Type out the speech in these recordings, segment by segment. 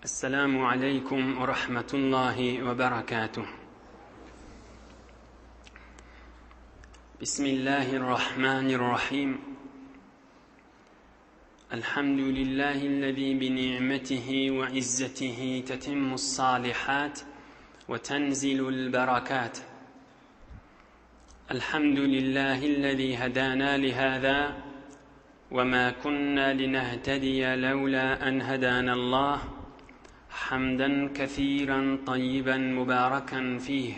السلام عليكم ورحمة الله وبركاته. بسم الله الرحمن الرحيم. الحمد لله الذي بنعمته وعزته تتم الصالحات وتنزل البركات. الحمد لله الذي هدانا لهذا وما كنا لنهتدي لولا أن هدانا الله، حمدا كثيرا طيبا مباركا فيه.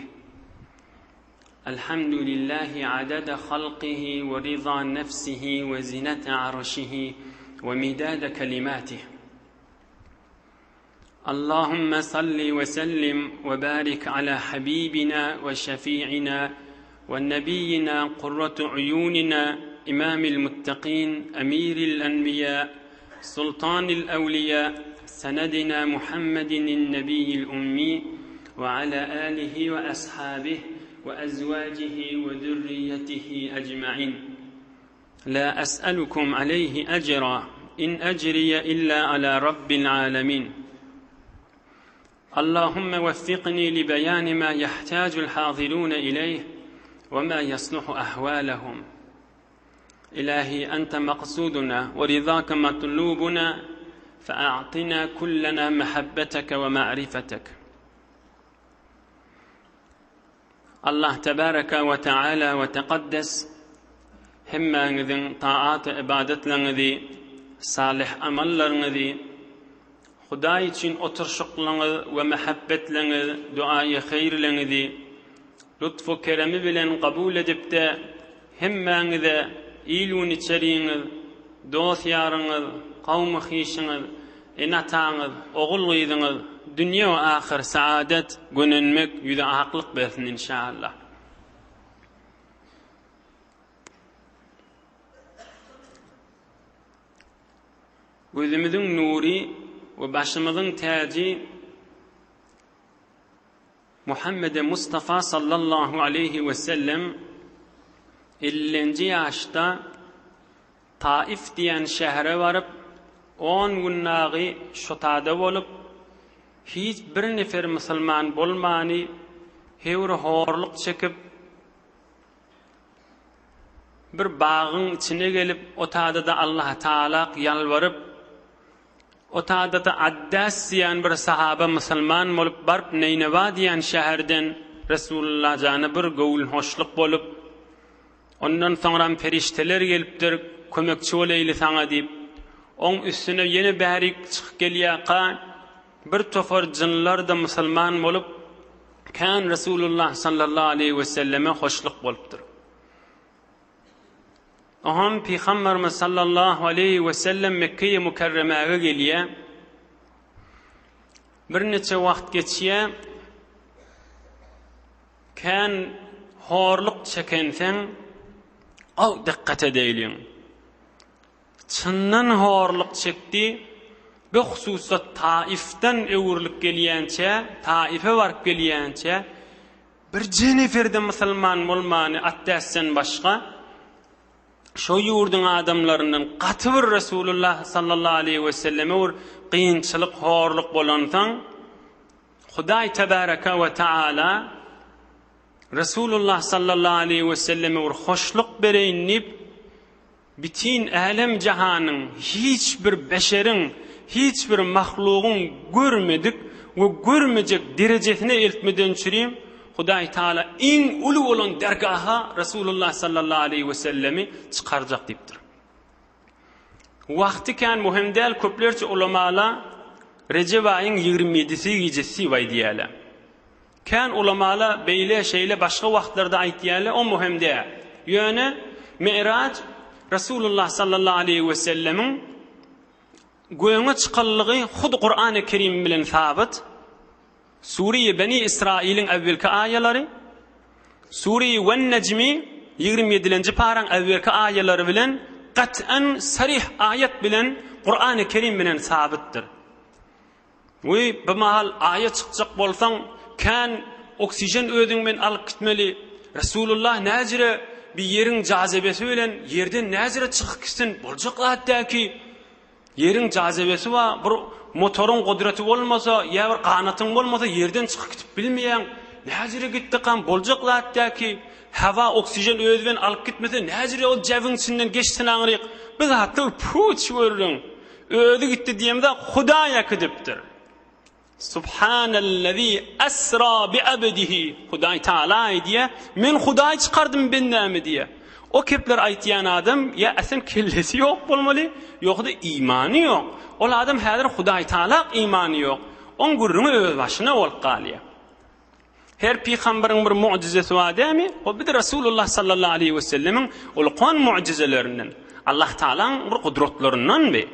الحمد لله عدد خلقه ورضا نفسه وزنة عرشه ومداد كلماته. اللهم صل وسلم وبارك على حبيبنا وشفيعنا ونبينا قرة عيوننا إمام المتقين أمير الأنبياء سلطان الأولياء سندنا محمد النبي الأمي وعلى آله وأصحابه وأزواجه وذريته أجمعين. لا أسألكم عليه أجرا إن أجري إلا على رب العالمين. اللهم وفقني لبيان ما يحتاج الحاضرون إليه وما يصلح أحوالهم. إلهي أنت مقصودنا ورضاك مطلوبنا، فأعطنا كلنا محبتك ومعرفتك. الله تبارك وتعالى وتقدس همّا نذن طاعات عبادت لنذي صالح أمل لنذي خداي تشين أترشق لنذ ومحبت لنذ دعاء خير لنذي لطف كرم بلن قبول دبتا همّا نذا إيلو نتشرين دوث يارنذ قوم خيشنذ إناتانذ أغلغيذنذ دنيا وآخر سعادة قننمك يذا عقلق بثن إن شاء الله. وذمذن نوري وبعشمذن تاجي محمد مصطفى صلى الله عليه وسلم اللي نجي عشتا طائف ديان شهر ورب 10 günnağı şotada bolup hiç bir nefer musulman bolmany hewr horluk çekip bir bağın içine gelip otada da Allah Taala yalvarıp otada da Addas diyen bir sahaba musulman bolup barp Neyneva diyen şehirden Resulullah jana bir gowul hoşluk bolup ondan sonra ferişteler gelipdir kömekçi bolayly sana deyip on üstüne yeni bärik çıkıp gelýärkä bir tofar jynlar da musulman bolup kan Resulullah sallallahu aleyhi ve selleme hoşluk bolupdyr. Oham Peygamberimiz sallallahu aleyhi ve sellem Mekke'ye mükerremäge gelýär. Bir neçe wagt geçýär. Kan horluk çekensen o dikkat edeýin. Çınnan horluk çekdi. Bu hususat Taif'ten öwürlük gelýänçe, Taif'e barıp gelýänçe bir jeneferde musulman bolmany Addas'tan başga şo ýurdun adamlarynyň gaty bir Resulullah sallallahu aleyhi ve selleme bir kıyınçılık, horluk bolansaň Hudaý tebaraka ve taala Resulullah sallallahu aleyhi ve selleme bir hoşluk bereýinip bütün alem jahanyň hiçbir beşerin hiçbir mahluğun görmedik ve görmeyecek derecesine eltmeden çürüyüm. Hudaý Taala en ulu olan dergaha Resulullah sallallahu aleyhi ve sellemi çıkaracak deyipdir. Vakti kan muhim değil, köplerçe ulamalar Recep ayın 27'si gecesi vay diýerler. Kan ulamalar beýle şeyle başka vaktlarda ait diýerler, o muhim değil. Yani Mi'raç Resulullah sallallahu aleyhi ve sellemin göğüne çıkallığı hud Kur'an-ı Kerim bilen sabit. Suriye Beni İsrail'in evvelki ayaları, Suriye ve Necmi 27. paran evvelki ayaları bilen kat'an sarih ayet bilen Kur'an-ı Kerim bilen sabittir. Ve bu mahal ayet çıkacak bolsan kan oksijen ödüňmen alıp gitmeli. Resulullah näjire bir yerin cazibesi bilen yerden näjire çıkyp gitsin boljak hatda ki yerin cazibesi var. motorun kudreti olmasa, ya bir kanatın olmasa yerden çıkıp gidip bilmeyen, näjere gitti kan boljaklar ki hava oksijen özben alıp gitmese näjere o jewin içinden geçsin ağırık. Biz hatta puç görürün. Ödü gitti diyemde Huda yakıdıptır. Subhanellezi esra bi abdihi. Huday Teala diye men Huday çıkardım benden diye. O kepler aytyan adam ya aslın kellesi yok bolmaly, yokda imanı yok. Ol adam häzir Huday Teala imanı yok. On gurrunu öz başına ol qalya. Her peygamberin bir mucizesi var demi? O bir de Resulullah sallallahu aleyhi ve sellemin ulqan mucizelerinden. Allah Teala'nın bir kudretlerinden mi?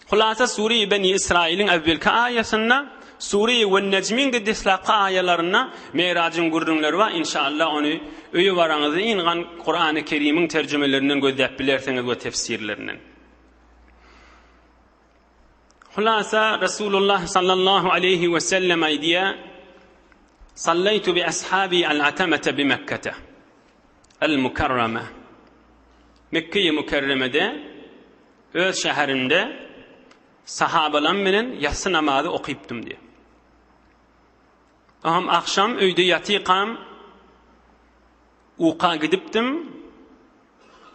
Hulasa Sure-i Beni İsrail'in evvelki ayasında Sure-i ve Necm'in de deslaqı ayalarına Meyracın gurrunları var. İnşallah onu öyle varanızı ingan Kur'an-ı Kerim'in tercümelerinden gözlep bilerseniz ve tefsirlerinden. Hulasa Resulullah sallallahu aleyhi ve sellem aydiye Sallaytu bi ashabi al-atamata bi Mekke'te el-mukarrama. Mekke-i Mukarreme'de öz şehrinde sahabalar menen yatsı namazı okuyuptum diye. Aham akşam öyde yatiqam uqa gidiptim.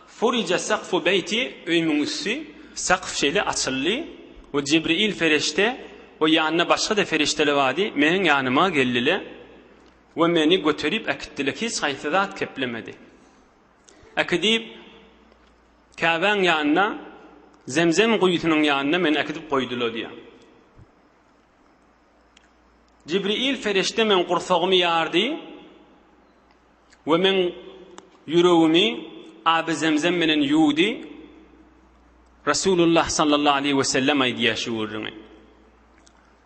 Furica saqfu beyti öyümün üssü saqf şeyle açıldı. O Cibril ferişte o yanına başka da ferişteler vardı. Menin yanıma geldiler. Ve meni götürüp akittiler ki sayfadat keplemedi. Akidip Kabe'nin yanına Zemzem kuyutunun yanına meni akidip koydular diye. Cibril ferişte men kursağımı yardı ve men yüreğimi abi Zemzem menen yudi Resulullah sallallahu aleyhi ve sellem aydi yaşıvurduğunu.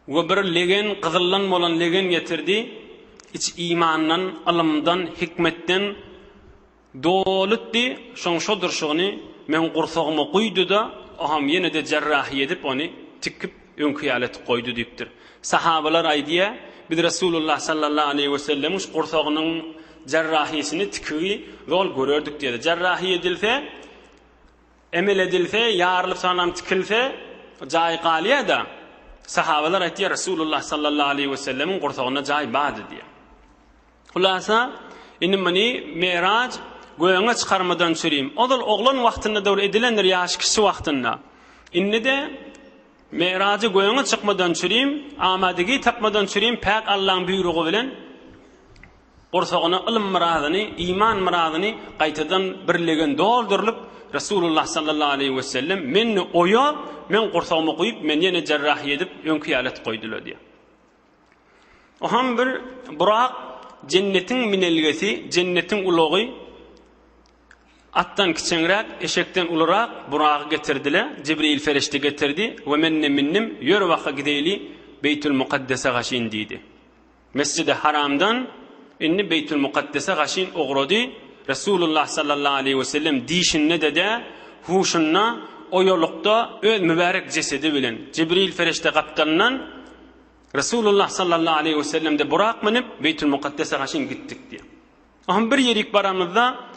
Ve bir legen kızıllan olan legen getirdi. İç imandan, alımdan, hikmetten dolutti. Şodur şoğunu men kursağımı koydu da aham yine de cerrahi edip onu tıkıp önkıyalet koydu deyiptir. Sahabalar aydiye bir Resulullah sallallahu aleyhi ve sellem'in kursağının cerrahisini tıkığı yol görürdük diye. Cerrahi edilse, emel edilse, yarılıp sanam tıkılse cay qaliye da sahabalar aydiye Resulullah sallallahu aleyhi ve sellem'in kursağına cay bağdı diye. Hulasa inimani Merac göğüne çıkarmadan süreyim. O da oğlan vaktinde doğru edilendir yaş kişi vaktinde. İnne de Meracı göğüne çıkmadan süreyim, amadigi tapmadan süreyim, pek Allah'ın buyruğu bilen kursağına ilim muradını, iman muradını qaytadan birlegen doldurulup Resulullah sallallahu aleyhi ve sellem meni oya, men kursağımı koyup, men yine cerrahi edip önkıyalet koydular diye. O ham bir Burak cennetin minelgesi, cennetin uluğu attan kiçenrak, eşekten ulurak Burak'ı getirdiler. Cibril ferişte getirdi. Ve menne minnim yürü vaka gideyli Beytül Mukaddes'e gaşin dedi. Mescid-i Haram'dan inni Beytül Mukaddes'e gaşin uğradı. Resulullah sallallahu aleyhi ve sellem dişinne de huşunna o yolukta öz mübarek cesedi bilen Cibril ferişte kaptanından Resulullah sallallahu aleyhi ve sellem de Burak minip Beytül Mukaddes'e gaşin gittik diye. Aham bir yerik baramızda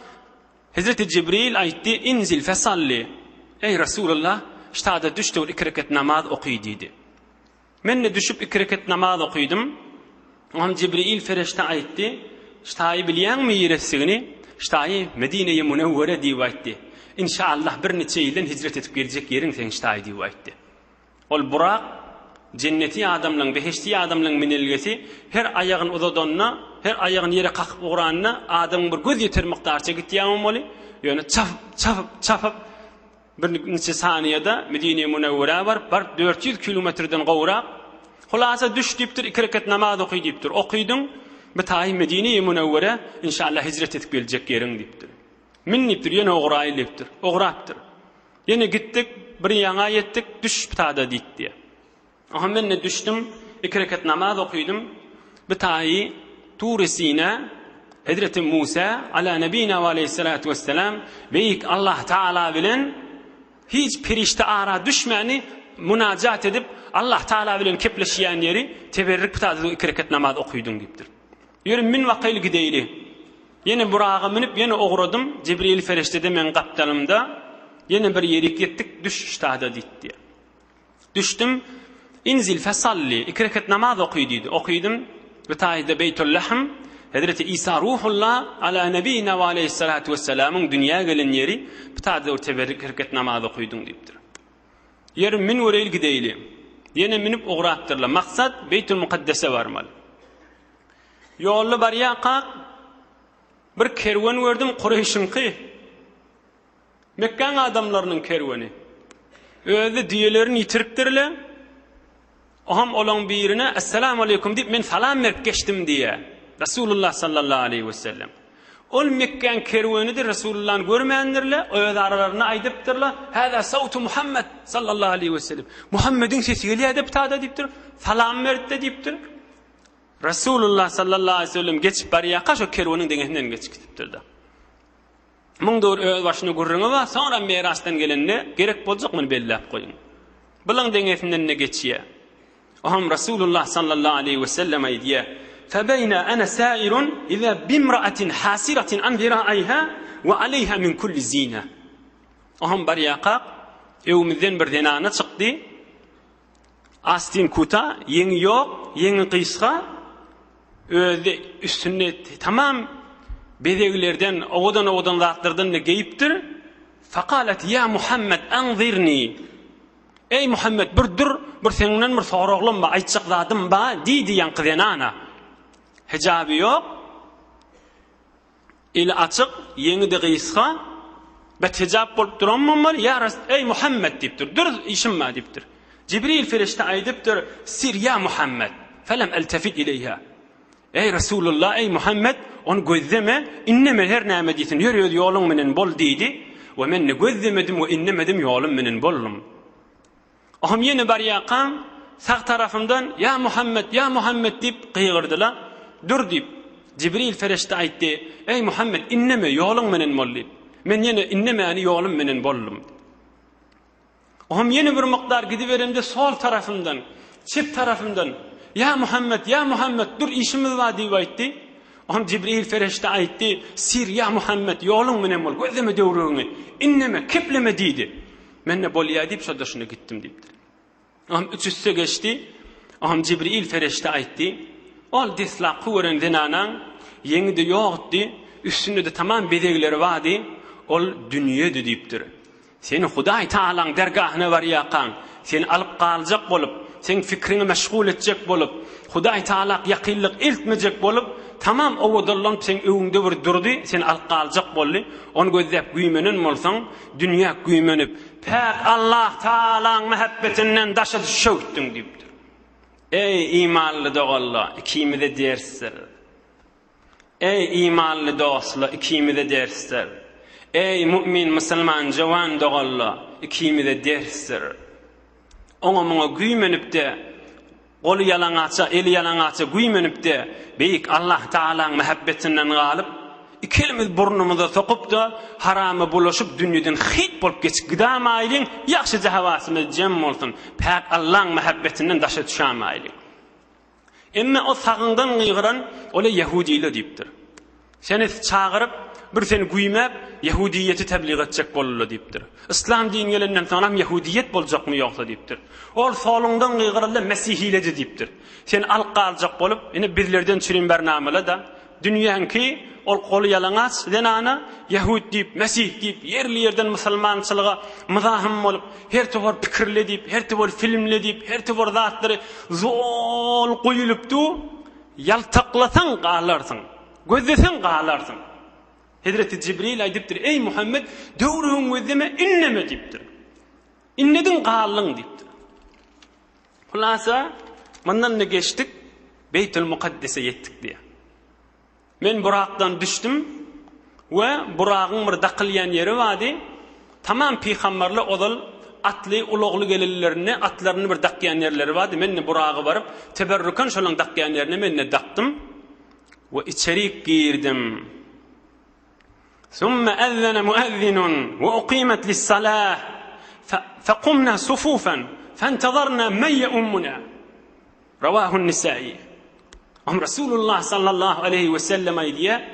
Hazreti Cibril aytti inzil fesalli. Ey Resulullah ştada düştü 2 rekat namaz okuy dedi. Men de düşüp 2 rekat namaz okuydum. Aham Cibril ferişte aytti ştayı bilýän mi ýeresini? Ştayı Medine-i Munawwara diýip aytdy. İnşallah bir neçe ýyldan hicret etip geljek ýeriň sen ştayı diýip aytdy. Ol Burak cenneti adamlaryň, beheşti adamlaryň minelgesi her ayağın uzadanna, her ayağın yere kakıp uğranına adam bir göz yeter miktarça gitýän boli. Ýöne çapıp bir neçe saniyede Medine-i Munawwara var 400 kilometreden gowrak. Hulasa düş diýipdir 2 rekat namaz okuy diýipdir. Okuydum bitaý Medine-i Munawwara inşallah hicret etip geljek ýeriň diýipdir. Min diýipdir ýene ograýy diýipdir. Ograpdyr. Ýene gittik bir ýaňa ýetdik düş bitada diýdi. Aham men ne düştüm 2 rekat namaz okuydum. Bitaý Tur Sina Hazreti Musa ala nebina ve aleyhissalatu vesselam beyik Allah Teala bilen hiç perişte ara düşmeni münacat edip Allah Teala bilen kepleşýän ýeri teberrük bitada 2 rekat namaz okuydum diýipdir. Ýörim min waqyl gideyli. Yine Burak'a minip yine oğradım. Cibril ferişte de men gaptalymda yine bir ýerik ýetdik düş ştada diýdi. Düştüm. İnzil fesalli. 2 rekat namaz okuydu. Okuydum. Ve taide Beytullahm. Hazreti İsa ruhullah ala nebiyina ve aleyhissalatu vesselam'ın dünya gelen yeri. Bir taide o teberrik 2 rekat namaz okuydum deyiptir. Yerim min oraya gideyli. Yine minip uğrattırla. Maksat Beytül Mukaddes'e varmalı. Yollu baryaqa bir kervan gördüm Kureyş'inki. Mekkan adamlarının kervanı. Özü diyelerini yitiriptirle. Oham olan birine Esselamu Aleyküm deyip men salam verip geçtim diye. Resulullah sallallahu aleyhi ve sellem. Ol Mekkan kervanıdır Resulullah'ın görmeyendirle. Öz aralarına aydıptırla. Hâzâ savtu Muhammed sallallahu aleyhi ve sellem. Muhammed'in sesi geliyor edip tada deyiptir. Salam verip de deyiptir. Resulullah sallallahu aleyhi ve sellem geçip bariyaqa şu kervanın dengesinden geçip gitiptir da. Mung doğru öz başını gurrunu var. Sonra mirastan gelenine gerek bolacak mı bellap koyun. Bulan dengesinden ne geçiyor? Oham Resulullah sallallahu aleyhi ve sellem aydiye. فَبَيْنَا أَنَا سَائِرٌ اِذَا بِمْرَأَةٍ حَاسِرَةٍ عَنْ ذِرَائِهَا وَعَلَيْهَا مِنْ كُلِّ زِينَةٍ. Oham bariyaqa evimizden bir denana çıktı. Astin kuta, yeni yok, yeni kıyska. Öyle üstünde tamam bedevlerden oğudan zatlardan ne geyiptir. Fakalet ya Muhammed anzirni. Ey Muhammed bir dur bir senden bir soruğlum ba aytçık zadım ba dedi yankıdenana. Hicabı yok. İl açık yeni de gıyska. Bet hicab bolup duramam ya ey Muhammed deyiptir. Dur işim ma deyiptir. Cibril ferişte aydıptır. Sir ya Muhammed. Felem eltefit ileyha. Ey Resulullah, ey Muhammed, onu gözleme, inneme her nâmedisin, yürüyor yolun menen bol deydi, ve men ne gözlemedim ve innemedim yolun menen bollum. Ahım yeni bariyaqam, sağ tarafımdan, ya Muhammed deyip kıyırdılar, dur deyip, Cibril ferişte aytti, ey Muhammed, inneme yolun menen bol deyip, men yine inneme yani yolun menen bollum. Ahım yeni bir miqdar gidiverimde sol tarafımdan, çift tarafımdan, ya Muhammed dur işimiz var diye aytti. Ahım Cibril ferişte aytti. Sir ya Muhammed yolun menen bol. Gözleme devruğunu. İnneme kipleme deydi. Men ne bol ya deyip şodasına gittim deyiptir. Ahım üçüste geçti. Ahım Cibril ferişte aytti. Ol dislaqı veren dinanan yeni de yoktu. Üstünde de tamam bedegleri vardı. Ol dünya deyiptir. Seni Huday Taala'nın dergahına var yakan. Seni alıp kalacak bolup. Sen fikrini meşgul edecek bolup, Huday Taala yakınlık iltmeyecek bolup, tamam oğudurlan sen öğünde bir durdu, sen alqalacak bolli, onu gözlep güymenen bolsan, dünya guymenip, pek Allah Taala'nın muhabbetinden daşa düşüktün deyiptir. Ey imanlı doğalla, ikimize dersler. Ey imanlı dostlar, ikimize dersler. Ey mümin, Müslüman, cavan doğalla, ikimize dersler. Ona güymenip de qolu yalanaça, eli yalanaça güymenip de beyik Allah Taala'nın muhabbetinden galıp ikilimiz burnumuza sokup da haramı bulaşıp dünyadan hit bolup geçip gidamayın, yaxşıca havasımız cem olsun. Pek Allah'ın muhabbetinden daşa düşamayın. Emme o sağından gıyıran ola Yahudiyle deyiptir. Seni çağırıp bir seni güymep Yahudiyeti tebliğ edecek bolulu deyiptir. İslam din gelenden sonra Yahudiyet bolacak mı yoksa deyiptir. Ol solundan gıyıralla Mesihileci deyiptir. Sen alqa alacak bolup yine birlerden çürün bernamela da dünyanki ol kolu yalanaç denana Yahud deyip Mesih deyip yerli yerden Müslümançılığa mızahım olup her tevor pikirle deyip her tevor filmle deyip her tevor zatları zol koyuluptu yaltaklasan qalarsın. Gözlesen qalarsın. Hazreti Cibril aydıptır. Ey Muhammed doğruğun gözleme inneme deyiptir. İnnedin qallın deyiptir. Hulasa bundan ne geçtik? Beytül Mukaddes'e yettik diye. Men Burak'tan düştüm ve Burak'ın bir daqılyan yeri vardı. Tamam peygamberle odal atlı uluğlu gelirlerine atlarını bir daqıyan yerleri vardı. Men Burak'a varıp teberrükan şolan daqıyan yerine men daqtım ve içeri girdim. ثم أذن مؤذن وأقيمت للصلاة فقمنا صفوفا فانتظرنا من يؤمنا رواه النسائي. Am Resulullah sallallahu aleyhi ve sellem aydiye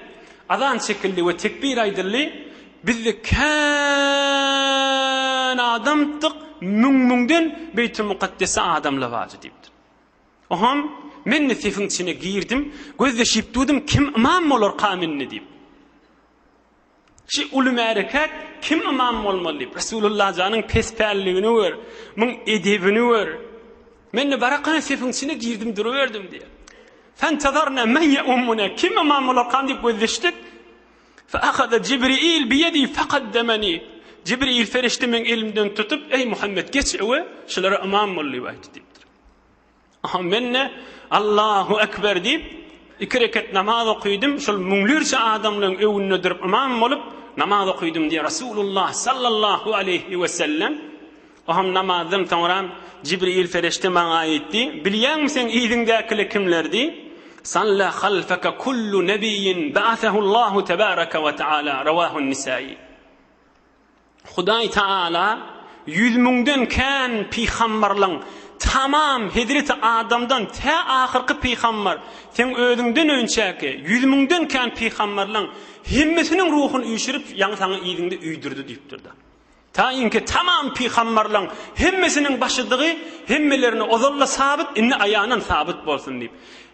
azan şekilli ve tekbir aydırlı bizde kan adamtık müngden Beytül Mukaddes'e adamla vacı deyipdir. Oham men nesifin içine girdim, gözleşip dudum kim imam olur kaminni deyip. Şi ulum hareket kim imam olmalı deyip. Resulullah canın pesperliğini ver, mun edebini ver. Men barakana nesifin içine girdim duruverdim diye. Fentazarna men ye'ummuna kim imam olur kan deyip gözleştik. فأخذ جبريل بيدي فقدمني Cibril feriştemin elimden tutup ey Muhammed geç eve şulara imam olli vayt deyipdir. Menne Allahu ekber deyip 2 rekat namaz okudum. Şol münglerçe adamların evinde durup imam olup namaz okudum diye Resulullah sallallahu aleyhi ve sellem. Aham namazdan sonra Cibril ferişte bana aytti. Biliyor musun idindekiler kimlerdi? Salla halfaka kullu nebiyyin ba'athahu Allahu tebaraka ve taala ravahu'n Nisai. Huday Taala 100 müngden kan peygamberlerin tamam Hazreti Adamdan ta ahirki peygamber sen özünden önçäki 100 müngden kan peygamberlerin hemmesinin ruhunu üýşürip ýa sana ýygyňda üýdürdi diýipdir da. Ta inki tamam peygamberlerin hemmesinin başydygy hemmelerini ozalla sabit inni ayağынан sabit bolsun diýip.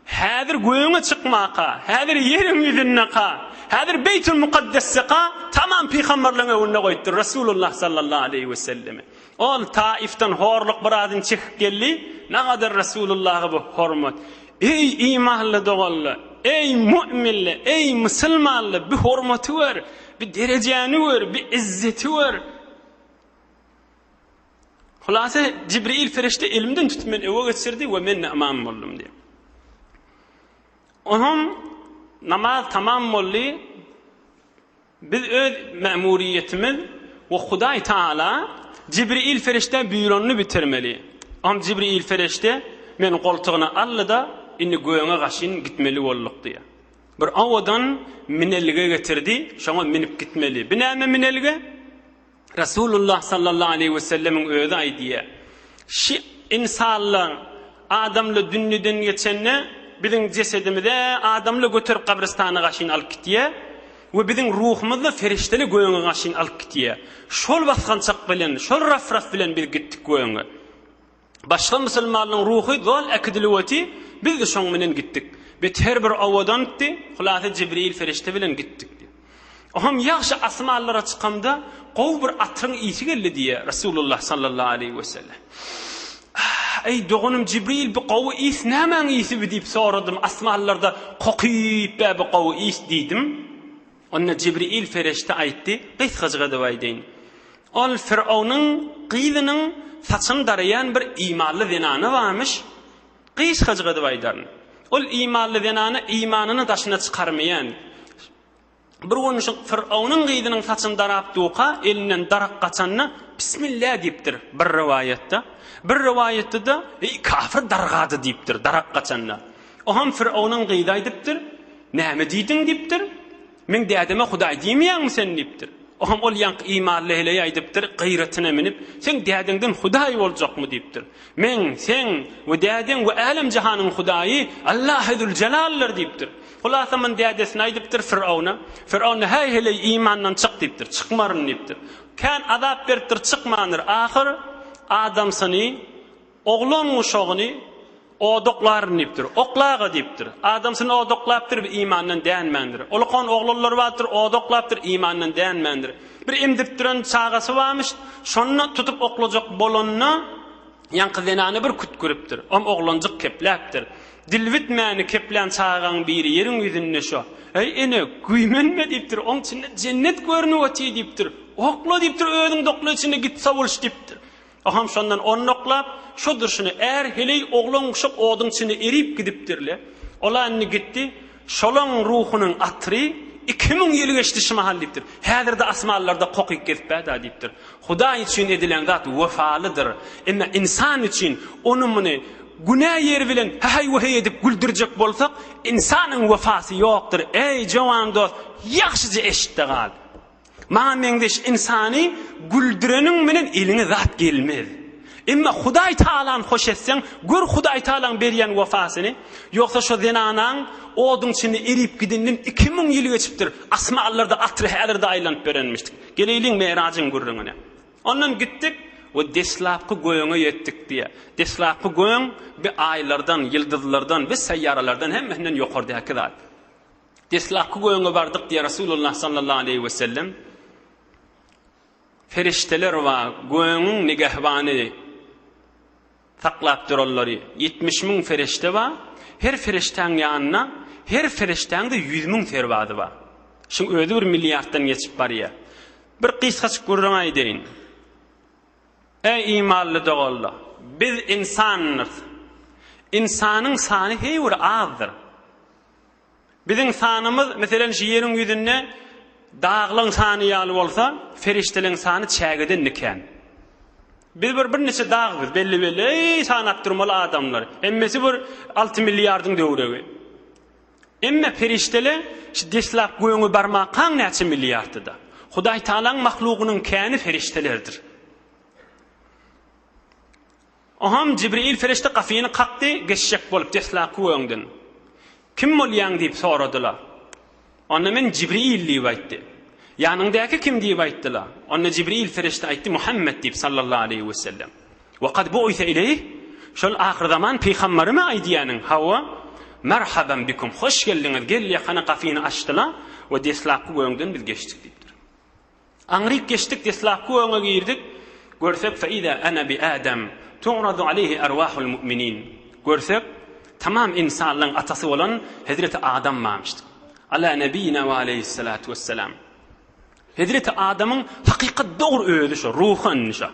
Häzir göğüňe çykmaka, häzir ýeriň ýüzüne ka, häzir Beytül Mukaddes'e ka tamam peygamberlerin önüne goýdyr Resulullah sallallahu aleyhi ve sellem. Ol Taif'ten horluk birazyn çykyp geldi. Nägadar Resulullah'a bu hormat. Ey imanly dogally, ey müminli, ey musulmanly bir hormaty ber, bir derejäni ber, bir izzeti ber. Hulasa Cibril ferişte elimden tutup men eve geçirdi we men imam boldum diýip. Onun namaz tamam oldu. Biz öz memuriyetimiz ve Huday Taala Cibril ferişte büyronunu bitirmeli. Am Cibril ferişte men koltuğuna aldı da inni göğüne gaşyn gitmeli bolduk diye. Bir awadan minelge getirdi, şoňa minip gitmeli. Binäme minelge? Resulullah sallallahu aleyhi ve sellemin özü aýdy. Şi insanlar adamla dünnüden geçenne bizim cesedimizde adamla götürüp kabristana gaşyn alyp gitýär we bizim ruhumyzda ferişteli göğüne gaşyn alyp gitýär. Şol basgançak bilen, şol raf bilen bir gitdik göğüne. Başga musulmanlaryň ruhy zol akdilweti biz de şoň menen gitdik. Beter bir awadan gitdi, hulasa Cibril ferişte bilen gitdik. Oham ýaşy asmanlara çykamda gowy bir atyň ýiti geldi diýe Resulullah sallallahu aleyhi ve sellem. Ey doğunum Cibril bu qawy is nämen isi diýip soradym. Asmanlarda qokyp bu qawy is diýdim. Onda Cibril ferişte aýtdy, "Qysgaçga dawaýdyn. Ol Firavnyň gyzynyň saçyn darayan bir imanly zenany varmış. Qysgaçga dawaýdyn. Ol imanly zenany imanyny daşyna çykarmayan. Bir gün şu Firavnyň gyzynyň saçyn darap duqa elinden darak gaçanna Bismillah diýipdir bir rivayetde. Bir rivayette de kafir dargadı diýipdir darak gaçanna. Oham Firavnyň gyzy aýdypdyr. Näme diýdin diýipdir. Men dädeme Hudaý diýmeýäňmi sen diýipdir. Oham ol ýank imanly hele aýdypdyr, gyýratyna minip, sen dädiňden Hudaý boljakmy diýipdir. Men sen we dädiň we alam jahanyň Hudaýy Allahul Celallar diýipdir. Hulasa men dädesine aýdypdyr Firavna. Firavna hay hele imandan çyk diýipdir, çykmaryn diýipdir. Kan azap beripdir, çykmandyr. Ahir adam seni oğlan uşağını odoklaryny diýipdir, oklaga diýipdir. Adam seni odoklapdyr, bir imandan dänmendir. Olkan oğlanlar bardyr, odoklapdyr, imandan dänmendir. Bir emdip duran çagasy barmyş, şonu tutup oklajak bolanyna ýanky zenany bir küt görüpdir. Am oğlanjyk kepläpdir. Dilwitmäni keplen çağagan biri ýeriň ýüzünde şo. Ey ene güýmenme diýipdir, oň içinde cennet görünüp otyy diýipdir. Okla diýipdir, özüň dokla içine gitse boluş diýipdir. Aham şondan onnoklap, şo durşuny er heley oglan uşak odun içine erip gidipdirle. Olanny gitdi, şolaň ruhunyň atry 2000 ýyl geçdi şu mahallipdir. Häzirde asmanlarda qokyp getipdi diýipdir. Hudaý üçin edilen zat wefalydyr. Emma insan üçin onumyny günah ýeri bilen hay we edip güldürjek bolsak, insanyň wefasy ýokdur. Ey jowan dost, ýaxşyca eşitdi gal. Maňa meňdeş insany güldüreniň menen eline zat gelmez. Emma Hudaý Taala'ny hoş etseň, gör Hudaý Taala'ň berýän wefasyny, ýoksa şo zenanaň oduň içinde erip gidenden 2000 ýyl geçipdir. Asmanlarda atry häzirde aýlanyp berenmişdik. Geleyliň Meýraçyň gurrüňine. Ondan gitdik, o deslapkı goýuňa yetdik diye. Deslapkı goýuň bir aýlardan, ýyldızlardan we seýyaralardan hemmesinden ýokardyky zat. Deslapkı goýuňa bardyk diye Rasulullah sallallahu aleyhi we sellem ferişteler we goýuňyň nigahbany taklap durallary 70 000 ferişte we her ferişteň ýanyna her ferişteňde 100 000 terwady bar. Şu öýde 1 milliarddan geçip barýar. Bir kıysaçık gurran aýdyň. Ey imanly dogallar, biz insanız. İnsanyň sany heýwer azdyr. Biziň sanymyz, meselem şu ýeriň ýüzünde dağlaň sany ýaly bolsa, ferişteliň sany çägeden niken. Biz bir neçe dağbyz, belli sanap durmaly adamlar. Emmesi bir 6 milliardyň döwregi. Emme ferişteli şu deslap goýuňy barmak kaň näçe milliardda. Hudaý Taalaň mahlugynyň käni feriştelerdir. Oham Jibril ferişte gafyny kakdy, geçşek bolup deslap goýuňdan. Kim bolýaň diýip soradylar. Onda men Jibril diýip aýtdy. Ýanyndaky kim diýip aýtdylar. Onda Jibril ferişte aýtdy Muhammed diýip sallallahu aleyhi we sellem. Wa qad bu'itha ilayh. Şol ahir zaman peýgamberime aýdýanyň hawa merhaban bikum, hoş geldiňiz. Gel ýakana gafyny açdylar we deslap goýuňdan biz geçdik diýipdir. Anryk geçdik, deslap goýuňa girdik. Görsek fa ida ana bi adam tu'radu alayhi arwahul mu'minin. Görsek tamam insanlaryň atasy bolan Hazreti Adam mamışdy. Ala nebiyina we aleyhissalatu vesselam. Hazreti Adam'ın hakikat doğru öýüdi şu, ruhan şu.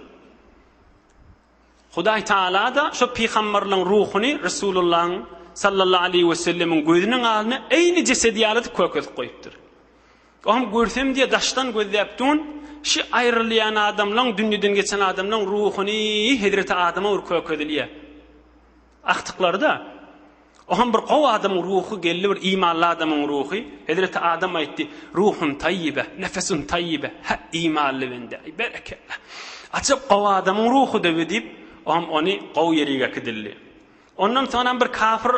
Hudaý Taala da şu peýgamberliň ruhuny Resulullah'ın sallallahu aleyhi ve sellemin gözünün alyna eýni jesedi alyp köküp goýupdyr. Oňam görsem diye daşdan gözläpdin, şu aýrylýan adamlaň, dünýeden geçen adamlaň ruhuny Hazreti Adam'a köküdilýär. Aktyklary da oňam bir gowy adamyň ruhy geldi, bir imanly adamyň ruhy. Hazreti Adam aýtdy: "Ruhun tayyibe, nefesun tayyibe." Ha imanly bende. Berekellah. Açyp gowy adamyň ruhy debedip, oňam ony gowy ýerige kidildi. Ondan sonra bir kafir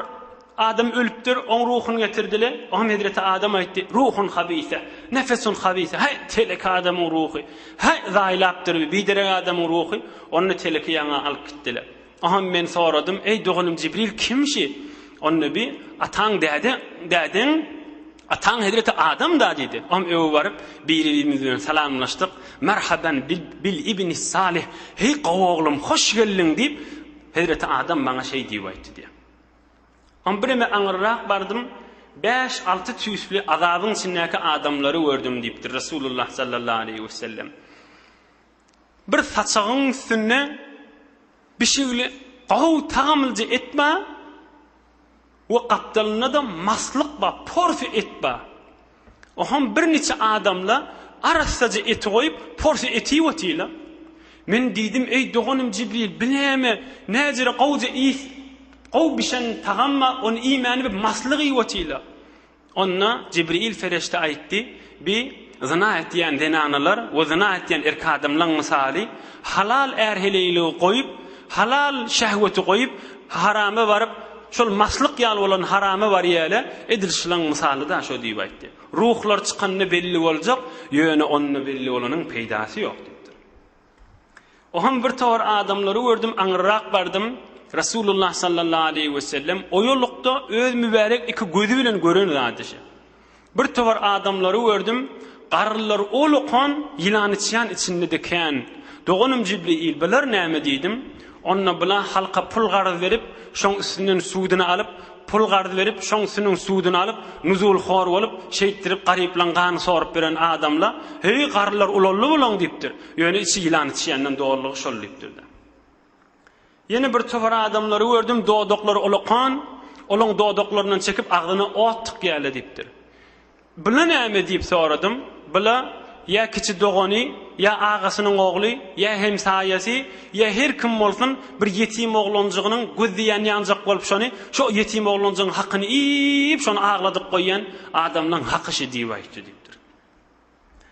adam ölüpdir, on ruhunu getirdiler. Oňam Hazreti Adam aýtdy: "Ruhun habise, nefesun habise." Hay telek adamyň ruhy. Hay zaýlapdyr, biderek adamyň ruhy. Onu teleki ýaňa alyp gitdiler. Oňam men soradym: "Ey dogalym Jibril kimşi?" Onu bir ataň dädin, ataň Hazreti Adam da dedi. Oňam öwe baryp bir-birimiz bilen salamlaşdyk. "Merhaban bil ibni salih." "Hey gowagulym, hoş geldin" diýip Hazreti Adam bana şey diýip aýtdy diýe. Birime aňyrak bardym, 5-6 tüýsli azabyň içindäki adamlary gördüm diýipdir Rasulullah sallallahu aleyhi we sellem. Bir saçagyň üstüne bir şeýle gowy tagamylja etme we gapdalyna da maslyk ba, porfi etme. Oňam bir neçe adamla arasaja eti goýup porfi eti wetýler. Men diýdim: "Ey doganym Jibril, bileme, näjere gowja is, gow bişen tagamma, onu imany bir maslyk ýetýler." Onna Jibril ferişte aýtdy: "Bi zina etýän denanalar we zina etýän erkadamlaryň misaly halal erheligi goýup, halal şähweti goýup, harama baryp, şol maslyk ýaly bolan harama barýarlar, edilşiň misaly da şo diýip aýtdy. Ruhlar çykanyny belli boljak, ýöne onu belli bolanyň peýdasy ýok." Oňam bir tawar adamlary gördüm, aňyrak bardym. Rasulullah sallallahu aleyhi ve sellem o ýollukda öz mübarek iki gözü bilen gören zadyşy. Bir tawar adamlary gördüm, garrylar olukan ýylan içýän içinde deken. Doganym Jibril biler näme diýdim? Onna bilen halka pul gardy berip, şoň üstünden suwdyny alyp, pul gardy berip, şoň üstünden suwdyny alyp, nuzul xor bolup, şeýtirip garyplangan sorup beren adamlar, "Hey garrylar ulally bolan" diýipdir. Ýöne içi ýylan içýänden dogrylygy şol diýipdir. Yine bir tawar adamlary gördüm, dodoklary olakan, olaň dodoklarynyň çekip agdyna ot tıkýaly diýipdir. Bula näme diýip soradym? Bula ya kiçi dogany, ya agasynyň ogly, ya hemsaýasy, ya her kim bolsun bir yetim oglanjygynyň gözdiýän ýanjak bolup şony, şo yetim oglanjygyň hakyny iýip şonu agladyp goýan adamlaryň hakyşy diýip aýtdy diýipdir.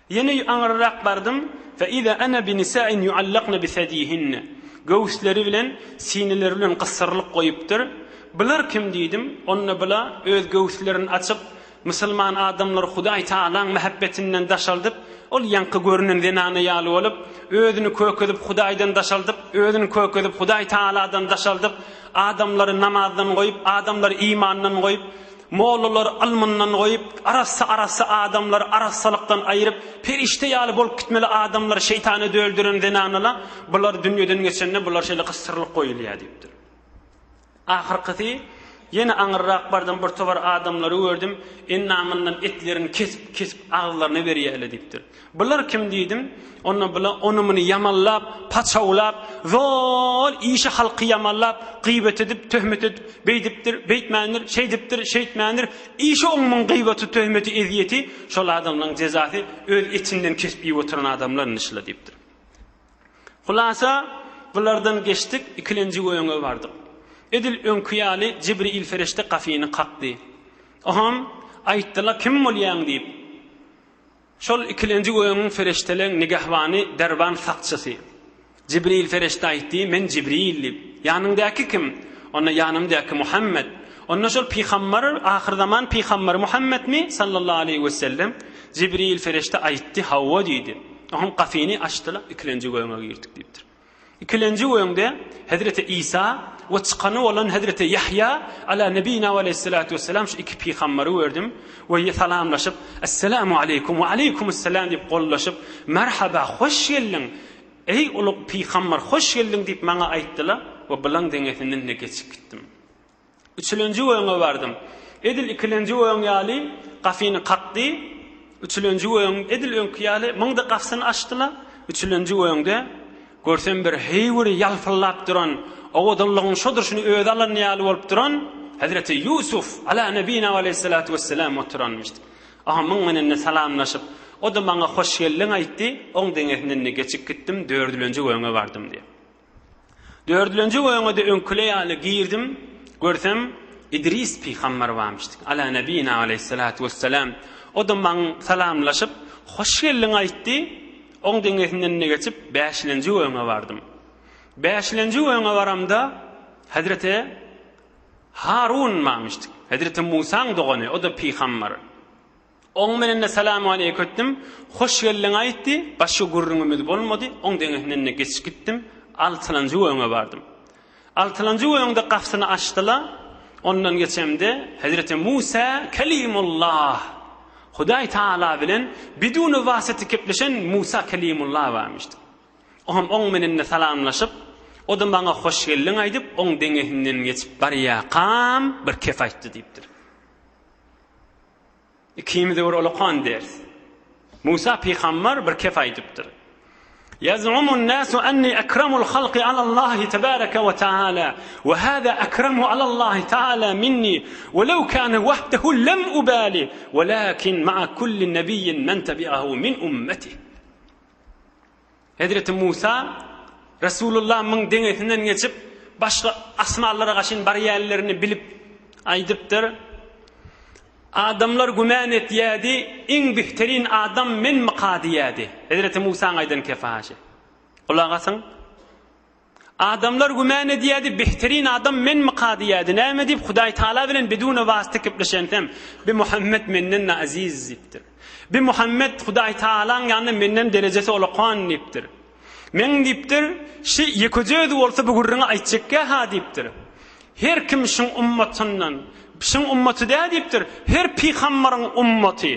Yine aňyrak bardym, "Fa iza ana bi nisa'in yu'allaqna bi sadihinna." Göğüsleri bilen, sineleri bilen kısırlık koyuptur. Bilir kim diýdim? Onna bila öz göğüslerini açıp, Müslüman adamlar Hudaý Taalaň mehabbetinden daşaldyp, ol yankı görünen zenana ýaly bolup, özüni kökedip Hudaýdan daşaldyp, özüni kökedip Hudaý Taala'dan daşaldyp, adamlary namazdan goýup, adamlary imandan goýup, mollalar almyndan goýup, arasy adamlar arasalykdan aýryp, perişte ýaly bolup gitmeli adamlar şeytany döldüren zenanalar, bular dünýeden geçende bular şeýle gysyrlyk goýulýar diýipdir. Ahyrkysy yine aňyrrak bardan bir tobar adamlary gördüm, ennamyndan etlerini kesip ağızlaryna berýärler diýipdir. Bular kim diýdim? Onumyny yamallap, paçawlap, zol işi halky yamallap, gıybet edip, töhmet edip, beýtmändir, şeytmändir, işi oňmyň gıybeti, töhmeti, eziyeti, şol adamlaryň jezasy öz içinden kesip ýyp oturan adamlaryň işle diýipdir. Hulasa bulardan geçtik, ikinji goýuňa bardyk. Edil öňküýäli Jibril ferişte gafyny kakdy. Aham aýtdylar kim bolýaň diýip. Şol ikinji goýunyň ferişteleň nigahwany derban sakçysy. Jibril ferişte aýtdy, men Jibril diýip. Ýanyndaky kim? Ona ýanymdaky Muhammed. Onda şol peýgamber, ahir zaman peýgamber Muhammed mi sallallahu aleyhi we sellem? Jibril ferişte aýtdy, hawa diýdi. Aham gafyny açdylar, ikinji goýuňa girdik diýipdir. İkinci goýuňda Hazreti İsa we çykany bolan Hazreti Yahya ala nebiyina we aleyhissalatu vesselam şu iki peýgamberi gördüm we salamlaşyp assalamu aleykum we aleykumussalam diýip gollaşyp merhaba hoş geldiň ey ulug peýgamber hoş geldiň diýip maňa aýtdylar we bilen deňesinden geçip gitdim. Üçüncü goýuňa bardym. Edil ikinji goýuň ýaly gafyny kakdy. Üçüncü goýuň edil öňküýäli maňda gafsyny açdylar. Üçüncü goýuňda görsem bir heýwiri ýalpylap duran, owadanlygyň şodur şunu öýde alan ýaly bolup duran Hazreti Yusuf ala nebiyina we aleyhissalatu vesselam oturanmışdy. Aha menen salamlaşyp, o da maňa hoş geldiň aýtdy, oň deňesinden geçip gitdim, 4-nji goýuňa bardym diýip. 4-nji goýuňa da öňküle ýaly girdim, görsem İdris peýgamber barmışdy. Ala nebiyina we aleyhissalatu vesselam. O da maňa salamlaşyp, hoş geldiň aýtdy. Oň deňesinden geçip 5-nji goýuňa bardym. 5-nji goýuňa baramda Hazreti Harun barmışdy. Hazreti Musaň dogany, o da peýgamber. Oň menen salamu aleykum etdim. Hoş geldiň aýtdy. Başga gurrunymyz bolmady. Oň deňesinden geçip gitdim. 6-njy goýuňa bardym. 6-njy goýuňda gafsyny açdylar. Ondan geçemde Hazreti Musa kelimullah. Hudaý Taala bilen bidun wasity kepleşen Musa kelimullah barmışdy. Oňam oň menen salamlaşyp, o da maňa hoş geldiň aýdyp, oň deňesinden geçip barýa qam bir kef aýtdy diýipdir. Ikimiz de oralakan ders. Musa peýgamber bir kef aýdypdyr. يزعم الناس أني أكرم الخلق على الله تبارك وتعالى وهذا أكرم على الله تعالى مني ولو كان وحده لم أبالي ولكن مع كل نبي من تبعه من أمته. Hazreti Musa Resulullah من deňesinden geçip başga asmalara gaşyn barýerlerini bilip aýdypdyr. Adamlar güman etýärdi, iň behterin adam men maqadiyadi. Hazreti Musa aýdan kefaşy. Kulak asyň. Adamlar güman etýärdi, behterin adam men maqadiyadi. Näme diýip Hudaý Taala bilen bidun wasita kepleşentem. Bi Muhammed menden aziz diýipdir. Bi Muhammed Hudaý Taalaň ýanyna menden derejesi olakan diýipdir. Men diýipdir, şu ýeküjedi bolsa bu gurruna aýtjakka ha diýipdir. Her kim şuň ummatyndan şuň ummaty diýipdir. Her peýgamberiň ummaty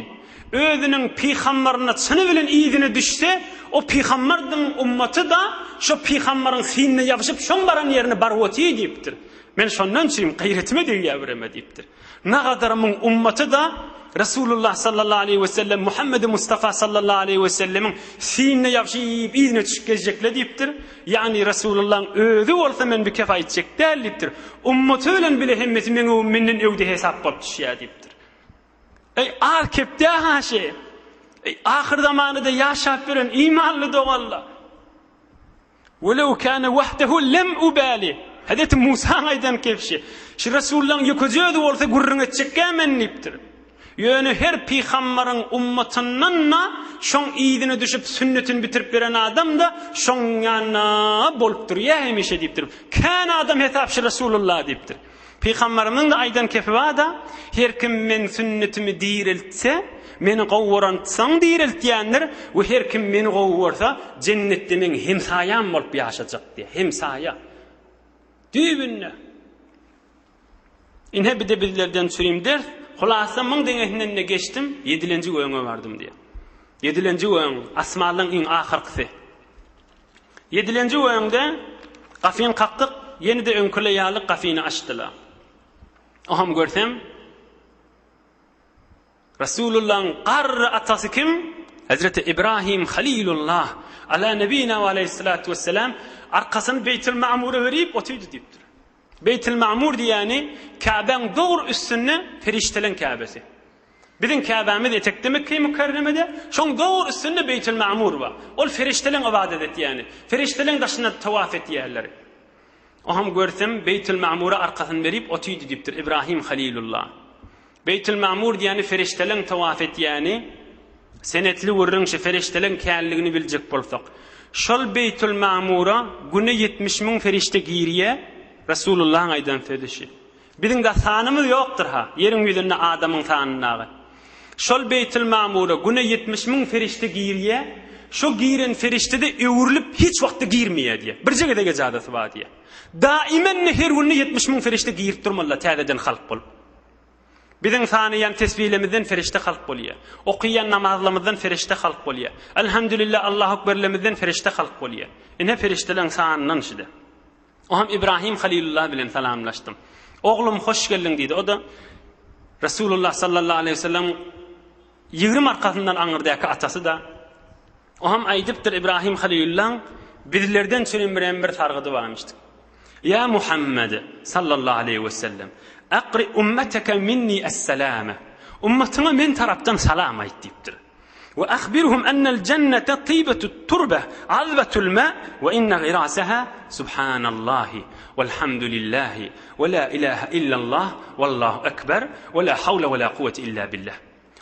özüniň peýgamberine çyny bilen ýygyny düşse, o peýgamberiň ummaty da şu peýgamberiň sinine ýabyşyp şoň baran ýerine baryp otyy diýipdir. Men şondan çym gaýretime diýýärme diýipdir. Nagadar muň ummaty da Resulullah sallallahu aleyhi ve sellem Muhammed Mustafa sallallahu aleyhi ve sellemin sinine ýabyşyp ýygyny düşkejekle diýipdir. Yani Resulullah'ın özü bolsa men bir kefa aýtjak dälipdir. Ummaty bilen bile hemmeti menden öwde hesap bolup düşýär diýipdir. Ey arkepde haşe. Ey ahir zamanyda ýaşap beren imanly dogallar. Welew kana wahdahu lam ubali. Hazreti Musa aýdan kepşi. Şu Resulullah'ın ýeküjedi bolsa gurrun etjekkä men diýipdir. Yönü her peygamberin ummatındanna şoň ýygyny düşüp sünnetini bitirip beren adam da şoň ýanyna bolup durýar hemişe diýipdir. Kan adam hesapçy Rasulullah diýipdir. Peygamberimiň de aýdan kepi bada her kim men sünnetimi diriltse, meni gowwaransaň diriltýändir, we her kim meni gowwarsa jennetde men hemsaýam bolup ýaşajak diýär. Hemsaýa. Düýbünne. Inhe bir de bizlerden süreyim der. Hulasa mıň deňehinden geçtim, 7-nji göňe bardım diye. 7-nji göň asmalyň iň ahyrkysy. 7-nji göňde gafyn kakdyk, ýenide öňküle ýalyk gafyny açdylar. Oham görsem Resulullah'ın qarry atasy kim? Hazreti İbrahim Halilullah ala nebiyina ve aleyhissalatu vesselam arkasyny Beytül Ma'mur'a berip otydy diýipdir. Beytül Ma'mur diýeni Ka'beň dogry üstünde feriştelen Ka'besi. Bizim Ka'bemiz etekde Mekke-i Mükerreme'de şoň dogry üstünde Beytül Ma'mur bar. Ol feriştelen ibadet etýäni. Feriştelen daşyna tawaf etýärler. Oham görsem Beytül Ma'mur'a arkasyny berip otydy diýipdir İbrahim Halilullah. Beytül Ma'mur diýeni feriştelen tawaf etýäni senetli wurrun şu feriştelen källigini biljek bolsak. Şol Beytül Ma'mur'a güne 70.000 ferişte giriye Resulullah'ın aydan fedişi. Bizim de sanımız yoktur ha. Yerin yüzünde adamın sanınağı. Şol Beytül Ma'mur'a güne 70.000 ferişte giriye, şu giren ferişte de öwürlüp hiç vakti girmeye diye. Bir jegede gejadası var diye. Daimen her günü 70.000 ferişte girip durmalar täzeden halk bolup. Bizim saniyen tesbihlemizden ferişte halk bolýar. Okuyan namazlarımızdan ferişte halk bolýar. Elhamdülillah Allahu ekberlemizden ferişte halk bolýar. Ine feriştelerin sanından şide. Oham İbrahim Halilullah bilen salamlaştım. Oğlum hoş geldin dedi. O da Resulullah sallallahu aleyhi ve sellem 20 arkasından aňyrdaky atasy da. Oham aýdypdyr İbrahim Halilullah bizlerden çörenmiren bir targydy barmışdy. Ya Muhammed sallallahu aleyhi ve sellem aqri ummataka minni es-selame. Ummatyna men tarapdan salam aýt diýipdir. وأخبرهم أن الجنة طيبة التربة عذبة الماء وإن غراسها سبحان الله والحمد لله ولا إله إلا الله والله أكبر ولا حول ولا قوة إلا بالله.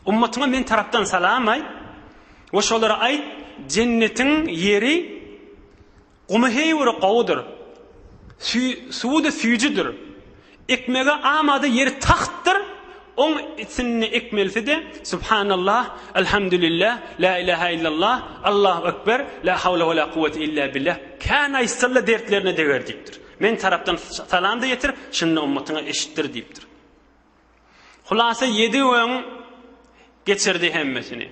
Ummatyna men tarapdan salam aýt. Oşolara aýt, cennetin yeri gumheýwry gowdur. Suwuda süýjüdür. Ekmege amada yeri tahtdır. On içinde ekmelsi de Subhanallah, Elhamdülillah, La ilahe illallah, Allahu ekber, La havle ve la kuvvete illa billah. Kana istalla dertlerine de verdiktir. Men taraftan salam da yetir, şunun ummatına eşittir deyiptir. Hulasa 7 öň geçirdi hemmesini.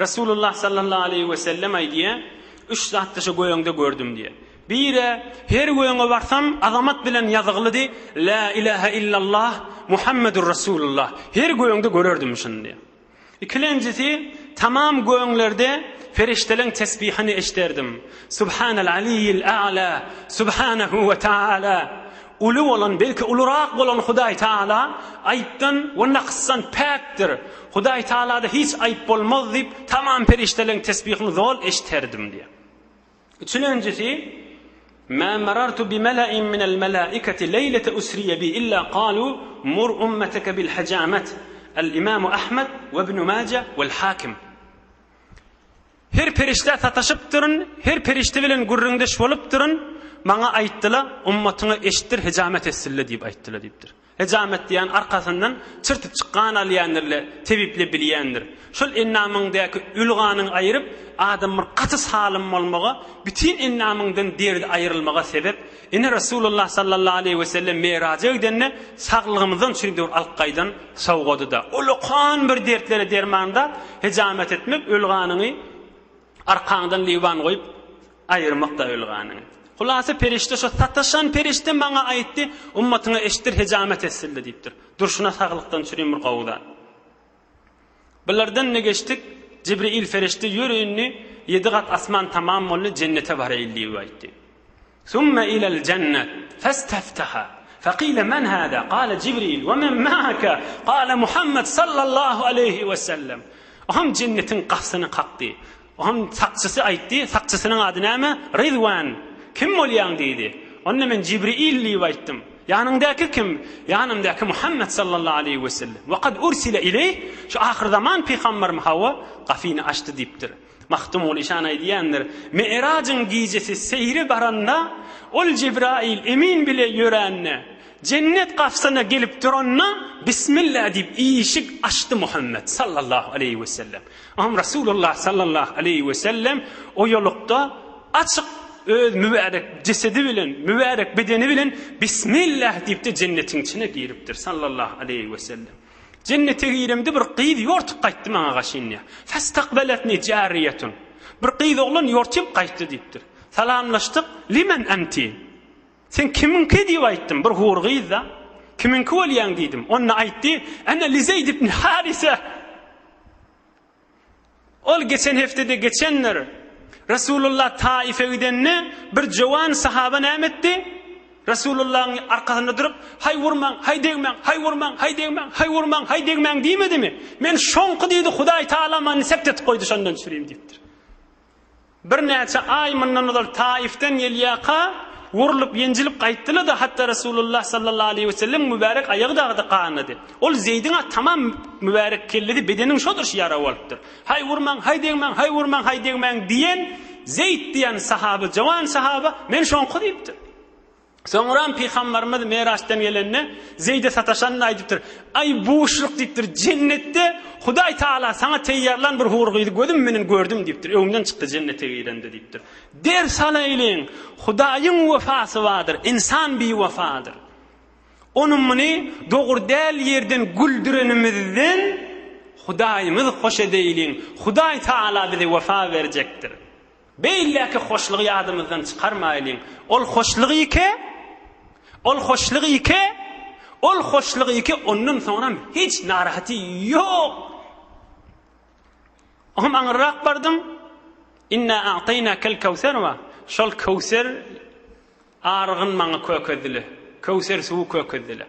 Resulullah sallallahu aleyhi ve sellem aydiye 3 zatda şu goýoňda gördüm diye. Bire her goýoňa barsam azamat bilen ýazyglydy La ilahe illallah Muhammedur Resulullah. Her goýoňda görerdüm şunu. İkincisi tamam goýoňlarda feriştelerin tesbihini eşderdim. Subhanal aliyyil a'la, subhanahu ve taala. Ulu olan belki ulurak olan Hudaý Taala aýpdan we naqsan pakdir. Hudaý Taala'da hiç aýp bolmaz diýip tamam feriştelerin tesbihini zol eşderdim diye. Üçüncüsi ما مررت بملأ من الملائكة ليلة أسري بي إلا قالوا مر أمتك بالحجامة. الإمام أحمد وابن ماجه والحاكم. Her perişte sataşıp durun, her perişte bilen gurrundaş bolup durun. Maňa aýtdylar, ummatyňa eşitdir, hejamet etsinler diýip aýtdylar diýipdir. Hejamet diýen arkasından çyrtyp çykkan alýanlar, tebipli bilýändir. Şol ennamyňdaky ülganyň aýryp adamyň gaty salym bolmagy, bütün ennamyňdan derdi aýrylmaga sebep. Ine Resulullah sallallahu aleyhi ve sellem Meraja gidende saglygymyzdan çürüdür alqaýdan sowgady da. Ulukan bir dertlere dermanda hejamet etmek ülganyny arkaňdan liwan goýup aýyrmakda ülganyny. Hulasa perişte şu tataşan perişte maňa aýtdy, ummatyňa eşitdir, hejamet etsinler diýipdir. Durşuna saglykdan çürüýär gowda. Bulardan ne geçtik? Cibril ferişte yürüýünni 7 kat asman tamam bolly cennete baraýly aýtdy. Summa ilal cennet fastaftaha. فقيل من هذا؟ قال جبريل. ومن معك؟ قال محمد صلى الله عليه وسلم. Oham cennetin kapsyny kakdy. Oham sakçysy aýtdy, sakçysynyň ady näme? Ridwan. Kim bolýan diýdi. Onda men Cibril diýip aýtdym. Yanındaki kim? Yanımdaki Muhammed sallallahu aleyhi ve sellem. Ve kad ursile ileyh. Şu ahir zaman peygamber Havva kafini açtı diptir. Mahtumul işan aydiyandır. Mi'racın gecesi seyri baranda ol Cibrail emin bile yörenne. Cennet kapsana gelip duranna Bismillah deyip iyişik açtı Muhammed sallallahu aleyhi ve sellem. Ama Resulullah sallallahu aleyhi ve sellem o yolukta açık mübarek cesedi bilen, mübarek bedeni bilen Bismillah deyip de cennetin içine giriptir sallallahu aleyhi ve sellem. Cennete girimdi bir qıydı yortup qayttı bana qaşinne. Fastakbeletni cariyetun. Bir qıydı oğlan yortup qayttı deyiptir. Salamlaştık. Limen enti? Sen kiminki diye ayttın? Bir hurgıydı da. Kiminki olyan dedim. Ona ayttı. Ana li Zeyd ibn Harise. Ol geçen haftede geçenler Resulullah Taif'e gidenine bir cavan sahaba nämetti? Resulullah'ın arkasında durup hay vurman, hay degmen, hay vurman, hay degmen, hay vurman, hay degmen demedi mi? Men şonqı deydi Hudaý Taala mani septet koydu şondan süreyim deyiptir. Bir neçe ay mundan ol Taif'ten Yelyaqa vurulup yenjilip qayttılar da hatta Resulullah sallallahu aleyhi ve sellem mübarek ayağı dağdı qanadı. Ol Zeyd'in tamam mübarek kelledi bedenin şodur yara olupdur. Hay vurman, hay degmen, hay vurman, hay degmen diyen Zeyd diyen sahabe, cavan sahabe men şonqı deyiptir. Sonra Peygamberimiz Meraç'tan gelenne Zeyd'e sataşanını aydıptır. Ay boşluk deyiptir. Cennette Hudaý Taala sana teyyarlan bir hurgıydı. Gördüm deyiptir. Öwümden çıktı cennete girende deyiptir. Der salaylen Hudaýyň wefasy vardır. İnsan bir wefadır. Onun muni doğru del yerden güldürenimizden Hudaýymyz hoş edeýin. Hudaý Taala bize wefa verecektir. Beýleki hoşlugy ýadymyzdan çykarmaýlyn. Ol hoşlugy ike ondan sonra hiç narahaty yok. Aham anrak bardım. İnna a'taynakal kawsar wa şol kawsar arğın maňa kökedili. Kawsar suwu kökedili.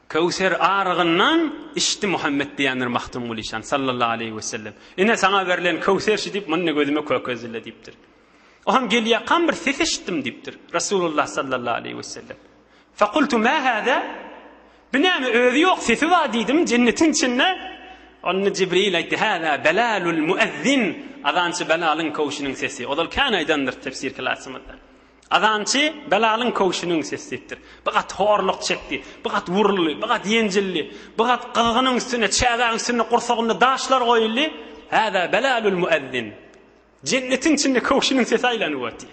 Kawsar arğından içti Muhammed diýenler mahtumul işan sallallahu aleyhi ve sellem. Ine sana verilen kawsar şidip menne gözüme kökezile diptir. Aham gelýän bir ses işitdim diptir. Resulullah sallallahu aleyhi ve sellem. Fakultu ma hada? Binami özi yok sesi var dedim cennetin içinde. Onu Cibril aytti hada belalul muezzin. Azançı Belal'ın kavuşunun sesi. O da kanaydandır tefsir klasımında. Azançı Belal'ın kavuşunun sesidir. Bigat horluk çekti. Bigat vuruldu. Bigat yenjildi. Bigat qızğının üstüne, çağağın üstüne, qursağında daşlar koyuldu. Hada belalul muezzin. Cennetin içinde kavuşunun sesi aylanıverdi.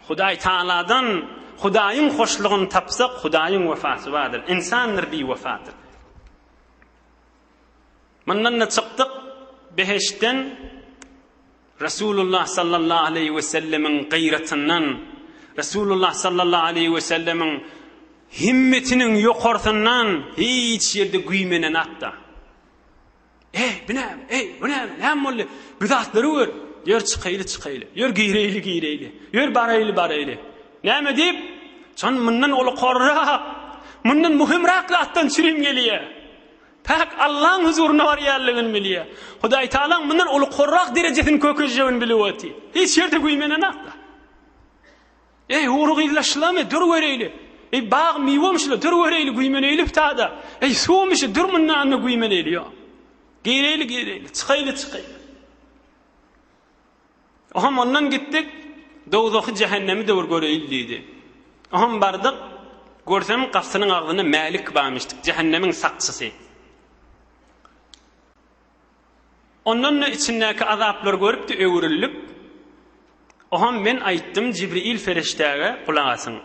Hudaý Taala'dan Hudaýyň hoşlugyny tapsak, Hudaýyň wefasy vardır. İnsanlar bir wefadır. Mandan çıktık beheşten Resulullah sallallahu aleyhi ve sellemin gayretindan, Resulullah sallallahu aleyhi ve sellemin himmetinin yokartından hiç yerde güymenen atda. Binem, hem oldu. Bidatları var. Yer çıkaylı. Yer giyreyli. Yer baraylı. Näme deyip? Çan mundan olu korrak, mundan muhimrakla attan süreyim geliyor. Pak Allah'ın huzuruna var yerliğin biliyor. Hudaý Taala mundan olu korrak derecesini kökejewin bilýärdi. Hiç yerde güýmenen akla. Hurgylaşlamy dur göreyli. Bağ miwomşla dur göreyli güýmeneyli tada. Suwmyşy dur mundan güýmeneyli yo. Giyreyli, çıkaylı. Aham ondan gittik. Dowzaky cehennemi döwür göreyildi. Aham bardyk. Görsem kapsynyň agzyna Malik barmışdyk, cehennemin sakçysy. Ondan içindäki azaplar görüp de öwrülüp. Aham men aýtdym Cibril feriştäge kulak asyn.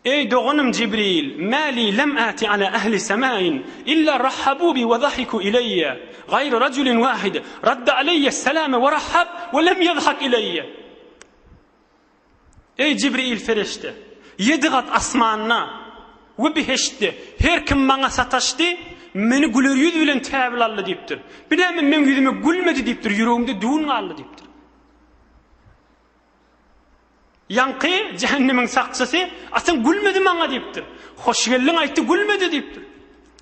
Ey doğanım Cibril, mali lem ati ala ahli semain illa rahhabu bi ve zahiku ilayya. Gayr raculin wahid radda alayya selame ve rahhab ve lem yadhak ilayya. Ey Cibril ferişte, 7 kat asmanna ve biheşte her kim bana sataştı, meni gülür yüz bilen täbil aldy diýipdir. Bilemen men yüzüme gülmedi diýipdir, yüreğimde düğün aldy diýipdir. Yankı cehennemin sakçısı aslında gülmedi bana diýipdir. Hoş geldin aýtdy gülmedi diýipdir.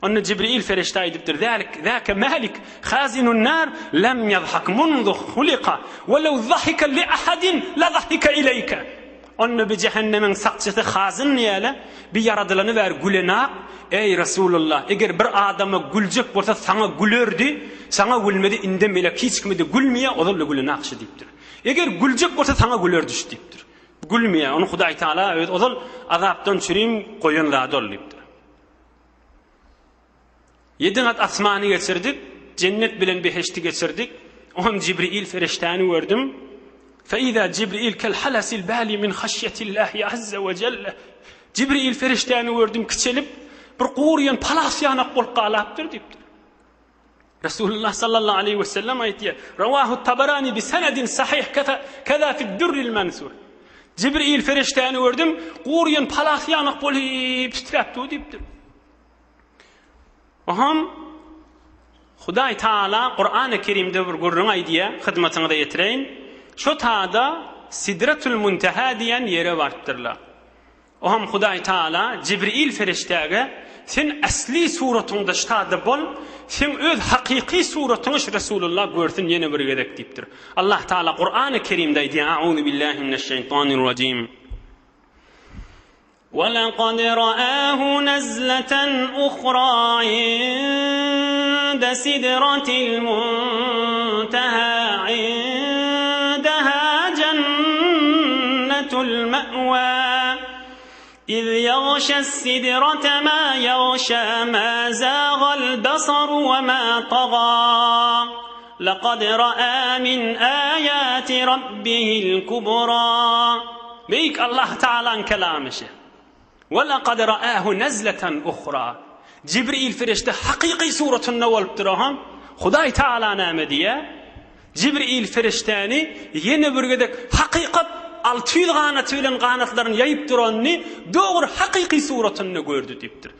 Onu Cibril ferişte aýdypdyr. Zaka Malik khazinun nar lam yadhhak mundu khuliqa ve law dhahika li ahadin la dhahika ilayka. Onu bir cehennemin sakçısı hazın niyele bir yaradılanı ver gülenak. Ey Resulullah, eğer bir adama gülecek bolsa sana gülerdi, sana gülmedi inde melek hiç kimde gülmeye odalı gülenakşı deyiptir. Eğer gülecek bolsa sana gülerdi şu deyiptir. Gülmeye onu Hudaý Taala evet odal azapdan çürüm koyunladı deyiptir. 7 kat asmanı geçirdik, cennet bilen beheşti geçirdik. On Cibril feriştani gördüm. فإذا جبريل كالحلس البالي من خشية الله عز وجل. Cibril feriştani gördüm kiçelip bir quryan palasyanak bol qalapdır dipdir. Resulullah sallallahu aleyhi ve sellem ayetiye Ravahu Tabarani bi senedin sahih kaza fi durril mansur. Cibril feriştani gördüm quryan palasyanak bol titrapdı dipdir. Aham Hudaý Taala Kur'an-ı Kerim'de bir gurrun aydiye hizmetine de yetireyin. Şu taada Sidretul Munteha diyen yere varttırlar. O ham Hudaý Taala Cibril feriştäge sen asli suratında ştada bol, sen öz hakiki suratını Resulullah görsün yine bir gerek diptir. Allah Taala Kur'an-ı Kerim'de aydiye Euzu billahi mineşşeytanirracim. وَلَقَدْ رَآهُ نَزْلَةً أُخْرَى عِندَ سِدْرَةِ الْمُنْتَهَى عِندَهَا جَنَّةُ الْمَأْوَى إِذْ يَغْشَى السِّدْرَةَ مَا يَغْشَى مَا زَاغَ الْبَصَرُ وَمَا طَغَى لَقَدْ رَآ مِنْ آيَاتِ رَبِّهِ الْكُبْرَى. Beyik Allah Teala'nın kelamışı. وَلَقَدْ رَآهُ نَزْلَةً أُخْرَى. Cibril ferişte hakiki suratında olup durağım. Hudaý Taala näme diye? Cibril feriştani yeni bir gedek hakikat 600 ganat bilen ganatlaryny ýaýyp duranny dogry hakiki suratını gördü dipdir.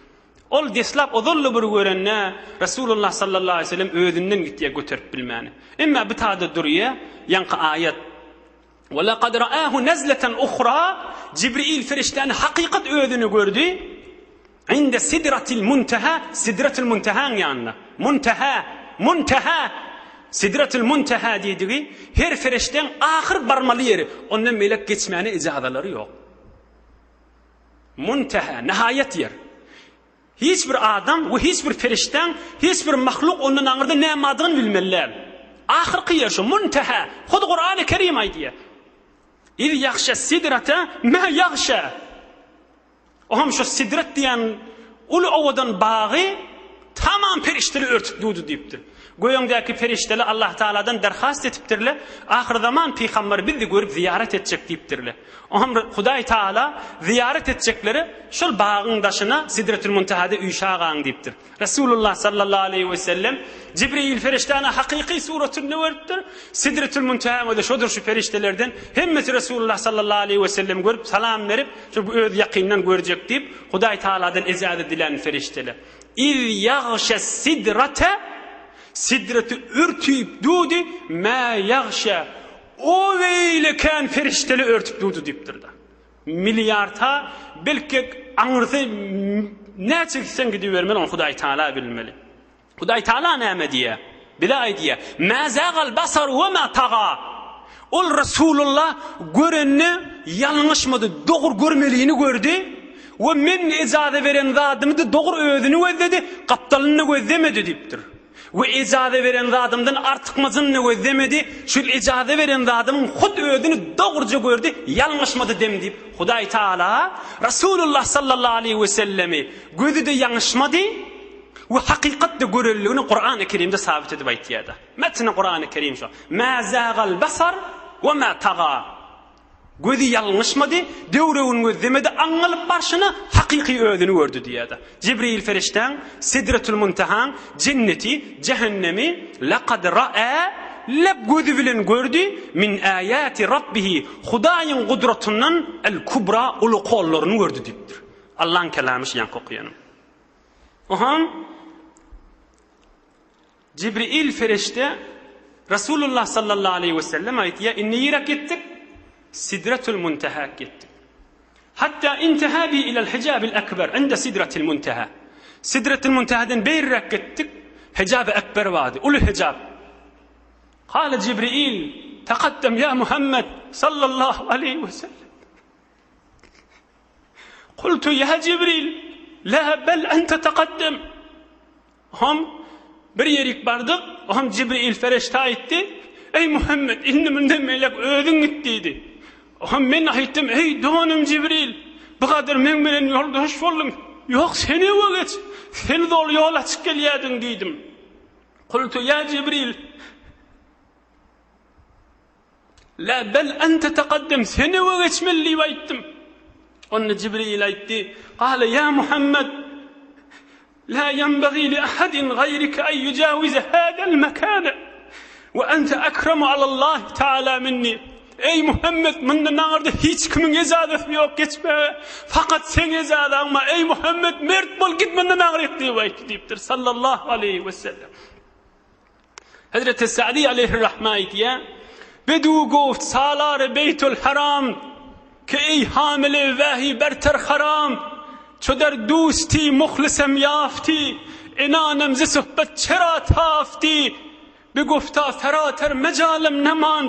Ol deslap odullu bir görenne Resulullah sallallahu aleyhi ve sellem özünden gitdiye göterip bilmäni. Emma bu taada durýa ýanky ayet وَلَقَدْ رَآهُ نَزْلَةً أُخْرَى. Cibril feriştani hakikat özünü gördü. İnde sidratil munteha, sidratil muntehan yanına. Munteha. Sidratil munteha dediği her ferişten ahir barmalı yeri. Ondan melek geçmeyene icadaları yok. Munteha, nihayet yer. Hiçbir adam ve hiçbir ferişten, hiçbir mahluk onun anırda ne amadığını bilmeliler. Ahir yer şu, munteha. Hud Kur'an-ı Kerim aydiye. İz yaghşa sidrata ma yaghşa. Oham şu sidret diyen ulu ovadan bağı tamam perişteli örtüp dudu deyiptir. Goýoňdaky perişteli Allah Taala'dan derhast etipdirler. Ahir zaman peygamber bizi görüp ziyaret edecek deyipdirler. Oham Hudaý Taala ziyaret edecekleri şol bağın daşına Sidretül Munteha'da üýşagaň deyipdir. Resulullah sallallahu aleyhi ve sellem Cibril feriştana hakiki suratını gördü. Sidretül Munteha'da şodur şu feriştelerden hemmeti Resulullah sallallahu aleyhi ve sellem görüp salam verip şu öz yakından görecek deyip Hudaý Taala'dan izad edilen ferişteler. İz yaghşa sidrate sidreti örtüyüp dudu ma yaghşa o veyle kan ferişteli örtüp dudu dipdir da. Milyarta belki aňyrsa näçe sen gidivermeli on Hudaý Taala bilmeli. Hudaý Taala näme diye? Bilay diye. Ma zagal basar ve ma taga. Ol Resulullah görenni yanlışmadı, doğru görmeliğini gördü. Ve men icazı veren zatımdı doğru özünü gözledi, kaptalyny gözlemedi dipdir. Ve icazı veren zatımdan artykmazyny gözlemedi, şu icazı veren zatymyň hud özünü doğruca gördü, yanlışmadı dem deyip Hudaý Taala Resulullah sallallahu aleyhi ve sellemi gözüde yanlışmadı ve hakikatte görelligini Kur'an-ı Kerim'de sabit edip aýtýarda. Metni Kur'an-ı Kerim şu. Ma zagal basar ve ma taga. Gözü yanlışmadı, döwregini gözlemedi, aňalyp barşyna hakiki özünü gördü diýýär. Cibril ferişten Sidretül Munteha cenneti, cehennemi laqad ra'a leb gözü bilen gördü min ayati Rabbih Hudaýyň gudratynyň el kubra ulu gollaryny gördü diýipdir. Allah'ın kelamı şeýan okuyanım. Oham Cibril ferişte Resulullah sallallahu aleyhi ve sellem ayetiye inni yirak ettik Sidretül Munteha gittik. Hatta intaha bi ilal hicabil ekber inde Sidretül Munteha. Sidretül Munteha'dan beyrak gittik. Hicab-ı ekber vardı. Ulu hicab. Kâle Cibril taqaddem ya Muhammed sallallahu aleyhi ve sellem. Kultu ya Cibril, la bel ente taqaddem. Ham bir yerik bardık, ham Cibril ferişte aytti. Ey Muhammed, indiminde melek ödün gittiydi. Ham men ayttim, ey doğanım Cibril, bu kadar men bilen yoldaş boldun. Yok seni o geç, seni dol yol açık geliyedin dedim. Kultu ya Cibril, la bel ente taqaddem, seni o geçmelli ayttim. Onu Cibril aytti. Kale ya Muhammed, la yenbaghi li ahadin gayrike en yucavize hadal mekane ve ente ekremu alallah Teala minni. Ey Muhammed, menden ağırda hiç kimin ezadeti yok, geçme. Fakat sen ezada ama ey Muhammed mert bol git menden ağır deyiptir sallallahu aleyhi ve sellem. Hazreti Sa'di aleyhirrahmaniyet ya bedu goft salar beytul haram ki ey hamile vahi berter haram çöder dosti muhlisem yafti inanem zi sohbet çera tafti بگفتا فراتر مجالم نمان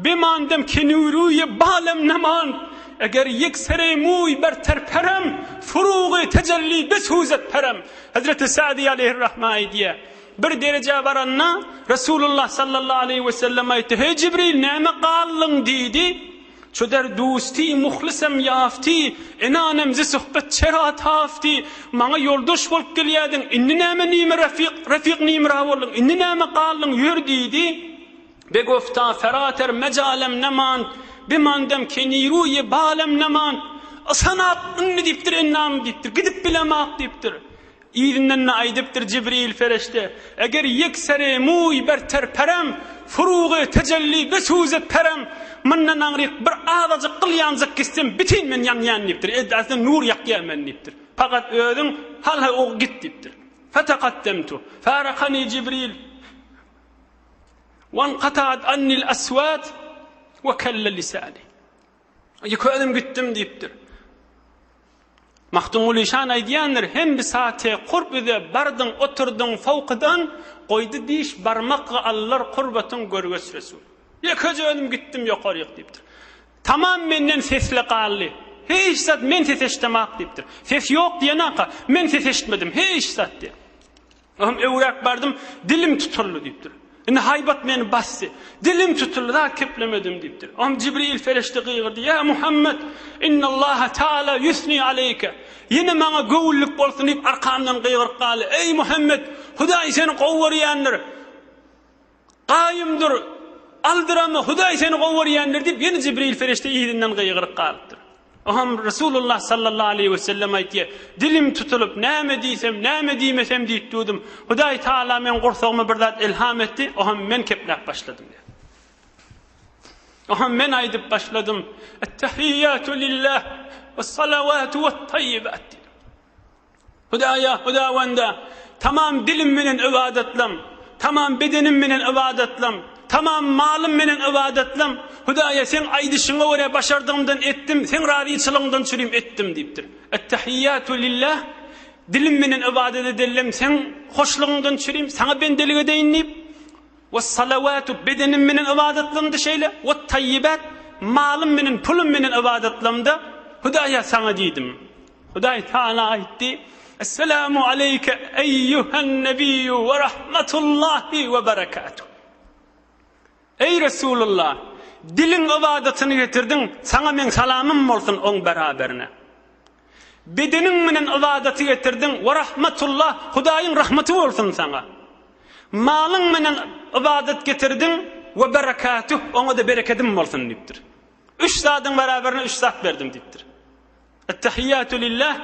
بماندم که نوروی بالم نمان اگر یک سر موی برتر پرم فروغ تجلی بسوزد پرم. Hazreti Sa'di aleyhirrahman diye bir derece varanna Resulullah sallallahu aleyhi ve sellem ayette hey Cibril neme qallın dedi. Çöder dosti muhlisem yafti inanem zi sohbet çera tafti mana yoldaş bolup gelýädiň inni näme nime rafiq nime rawollun inni näme qallın ýür diýdi begofta ferater mecalem neman bimandem keniruye balem neman sanat inni diptir ennam diptir gidip bilemak diptir irinden aýdypdyr Cibril ferişte eger yeksere muy berter perem furuğu tecelli besuzet perem menden ağrıyık bir ağacı qılyanzık kistim bitin men yan diptir edasın nur yakyamen diptir fakat ödün hala o git diptir fataqaddamtu faraqani Cibril wanqata'at anni al-aswat ve kalla lisani yeködüm gittim diptir. Mahdumul İşan aydiyanlar hem bir saate kurbide bardın oturdun fawqıdan koydu diş barmakla allar kurbatın görgös Resul. Yekece önüm gittim yukarıyık deyiptir. Tamam menden sesle qalli. Hiç zat men ses eştemak deyiptir. Ses yok diye naka men ses eşitmedim. Hiç zat diye. Oğlum evrak bardım dilim tutullu deyiptir. Ine haybat meni bastı. Dilim tutuldu daha keplemedim deyiptir. Oğlum Cibril ferişte gıyırdı. Ya Muhammed innallaha Teala yusni aleyke. Yine bana gövüllük bolsun deyip arkamdan gıyırıp qalı. Ey Muhammed Huday seni qovvarayanlar. Qayımdır. Aldırama Huday seni qovvarayanlar deyip yine Cibril ferişte iyilinden gıyırıp qalıptır. Oğlum Resulullah sallallahu aleyhi ve sellem aytiye dilim tutulup näme diysem näme diýmesem diýip durdum. Hudaý Taala men gursagıma bir zat ilham etdi. Oğlum men keplap başladım diye. Oğlum men aýdyp başladım. Ettehiyyatu lillah ve salavatu ve tayyibat. Hudaýa hudawanda tamam dilim menen ibadetlam, tamam bedenim menen ibadetlam, tamam malım menen ibadetlam. Hudaýa sen aýdyşyňa göre başardığımdan ettim, sen raziçylygyňdan çürüm ettim diýipdir. Ettehiyyatu lillah dilim menen ibadet edellem, sen hoşlugyňdan çürüm, sana ben delik edeýin diýip. Ve salavatu bedenim menen ibadetlamdy şeýle, ve tayyibat malım menen pulum menen ibadetlamdy. Hudaýa sana diýdim. Hudaý Taala aýtdy: "Esselamu aleyke eyyuhen nebiyyu ve rahmetullahi ve berekatuh." Ey Resulullah, dilin ibadetini getirdin, sana men salamım bolsun on beraberine. Bedenin menen ibadeti getirdin, ve rahmetullah, Hudaýyň rahmeti bolsun sana. Malın menen ibadet getirdin, ve berekatuh, ona da bereketim bolsun diýipdir. Üç zatın beraberine üç zat verdim diýipdir. Ettehiyyatu lillah,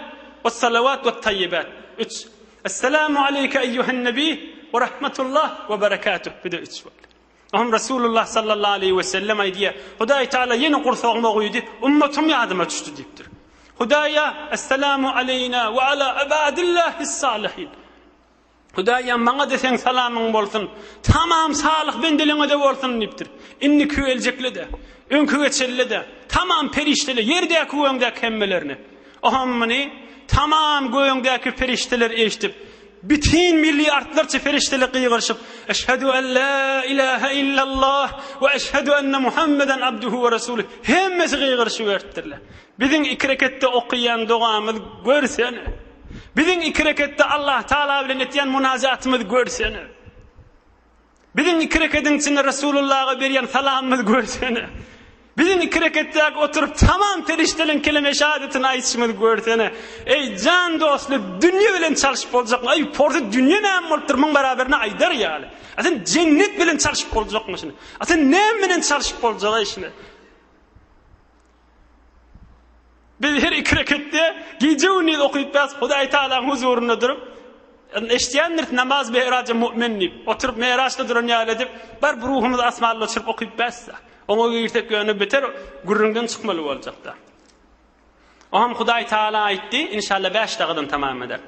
ve salavat ve tayyibat. Üç. Esselamu aleyke eyyuhen nebi, ve rahmetullah, ve berekatuh. Bir de üç var. Ahım Resulullah sallallahu aleyhi ve sellem aydiye Hudaý Taala yeni gursagıma goýdy, ummatum ýadyma düşdi diýipdir. Hudaýa esselamu aleyna ve ala ibadillahis salihin. Hudaýa maňa desen salamyň bolsun. Tamam salyk bendeliňe de bolsun diýipdir. Inni küweljekle de, öňkü geçelle de, tamam perişteli yerdäki göňdäki hemmelerini. Aham meni tamam göňdäki perişteler eşitip bütün milyardlarca ferişteler kıygırışıp eşhedü en la ilahe illallah ve eşhedü enne Muhammeden abduhu ve resulü hemmesi kıygırışı verttirler. Bizim 2 rekette okuyan duamız görsene. Bizim 2 rekette Allah Teala bilen etiyen münazatımız görsene. Bizim 2 reketin içinde Resulullah'a beriyen salamımız görsene. Bizim 2 rekette oturup tamam feriştelerin kelime şehadetini aytışımız görsene. Ey can dostlu dünya bilen çalışıp olacak. Ay portu dünya ne amoltırmın beraberine aydar yani. Aslında cennet bilen çalışıp olacak mı şimdi? Aslında ne bilen çalışıp olacak şimdi? Biz her 2 rekette gece uni okuyup bas Huday Teala'nın huzurunda durup eştiyanlar namaz meyracı mümin deyip oturup meyraçta duran yal edip bar ruhumuz asmalı çırp okuyup bassa. Onu girtek yönü biter gurrundan çıkmalı olacaklar. Oham Huday Teala aytti inşallah 5 dakikadan tamam eder.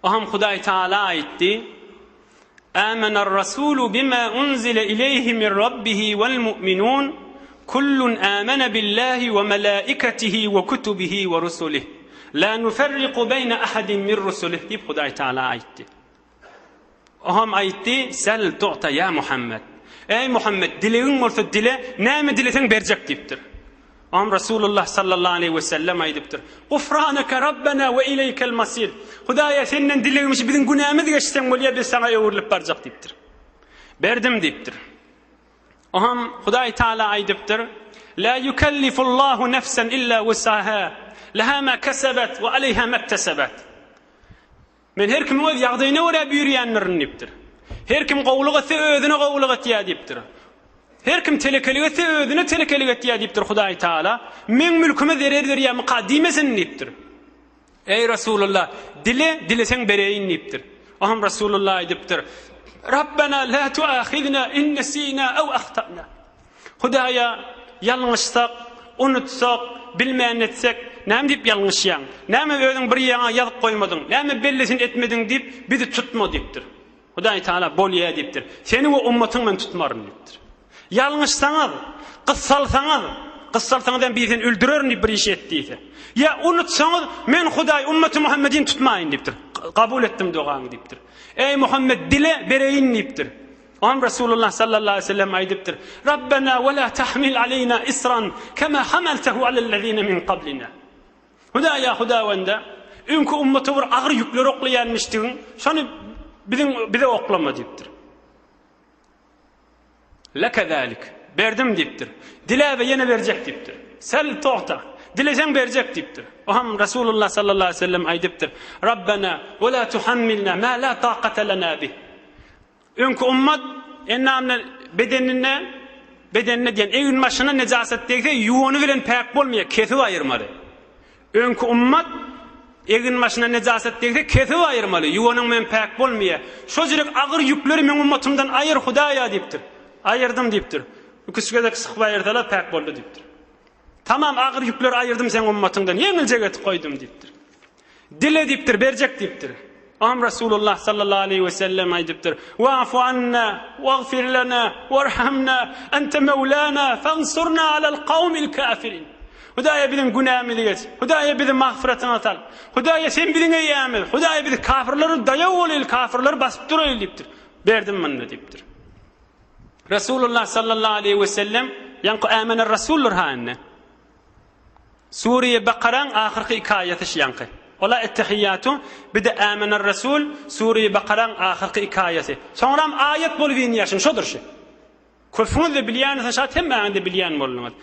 Oham Huday Teala aytti Âmener rasûlu bima unzile ileyhi min rabbihi vel mu'minun kullun âmene billahi ve melâiketihi ve kutubihi ve rusulihi la nuferriqu beyne ahadin min rusulihi deyip Huday Teala aytti. Oham aytti sel tu'ta ya Muhammed. Ey Muhammed dileğin olsa dile näme dilesen berjek diptir. Am Resulullah sallallahu aleyhi ve sellem aydıptır. Gufranaka Rabbena ve ileykel masir. Hudaya senden dileğimiz bizim günahımız geçsen bolya biz sana öwürlüp barjak diptir. Berdim diptir. Am Huday Teala aydıptır. La yukellifullahu nefsen illa wusaha. Laha ma kasabat ve aleyha ma iktasabat. Men her kim öz ýagdaýyna görä büýürýänlerini diptir. Her kim gowluk etse özüne gowluk etýär dipdir. Her kim telekelik etse özüne telekelik etýär dipdir Hudaý Taala. Men mülküme zerer berýär muqaddimesin dipdir. Ey Resulullah, dileseň bereýin dipdir. Aham Resulullah dipdir. Rabbena la tu'akhidna in nesina aw akhtana. Hudaýa ýalňyşsak, unutsak, bilmän etsek, näme dip ýalňyşýan? Näme özüň bir ýaňa ýazyp goýmadyň? Näme bellesin etmediň dip bizi tutma dipdir. Hudaý Taala bolýa dipdir. Seni we ummatyň men tutmarym dipdir. Ýalňyşsaňyz, qyssalsaňyzdan bizi öldürerim diýip bir iş etdiýse. Ya unutsaňyz men Hudaý ummaty Muhammedin tutmaýyn dipdir. Kabul etdim duaňy dipdir. Ey Muhammed dile bereýin dipdir. Am Resulullah sallallahu aleyhi ve sellem aydıptır. Rabbena ve la tahmil aleyna isran kema hamaltahu alellezine min qablina. Hudaya hudawanda ünkü ummata bir ağır yükler oklayanmıştın. Şonu bize oklama diptir. Lekezalik berdim diptir. Dile ve yine verecek diptir. Sel tu'ta. Dilesen verecek diptir. Oham Resulullah sallallahu aleyhi ve sellem aydıptır. Rabbena ve la tuhammilna ma la taqata lana bih. Önkü ummat ennamne bedenine diyen evin başına necaset deyse yuvanı bilen pek bolmaya kesip ayırmalı. Önkü ummat evin başına necaset deyse kesip ayırmalı. Yuvanın men pek bolmaya. Şu jirek ağır yükleri men ummatımdan ayır Hudaya diptir. Ayırdım diptir. Küçükede sıkıp ayırdılar pek boldu diptir. Tamam ağır yükleri ayırdım sen ummatından. Yengilcek etip koydum diptir. Dile diptir, bercek diptir. Am Resulullah sallallahu aleyhi ve sellem aydıptır. Wa'fu anna, waghfir lana, warhamna, ente mevlana, fansurna alal kavmil kafirin. Hudaya bizim günahımızı geç. Hudaya bizim mağfiretini atal. Hudaya sen bizim eyyamız. Hudaya bizim kafirlerin dayağı olayım, kafirleri basıp durayım diptir. Berdim bana diptir. Resulullah sallallahu aleyhi ve sellem yankı amener Resulullah hainne. Suriye Bakara'nın ahirki hikayeti yankı. Ola ettehiyyatu bir de amener Resul Suriye Bakara'nın ahirki hikayeti. Sonra ayet bol vin yaşın şodur şey. Kulfunu da bilyanı şat hem de bilyan bolunuz.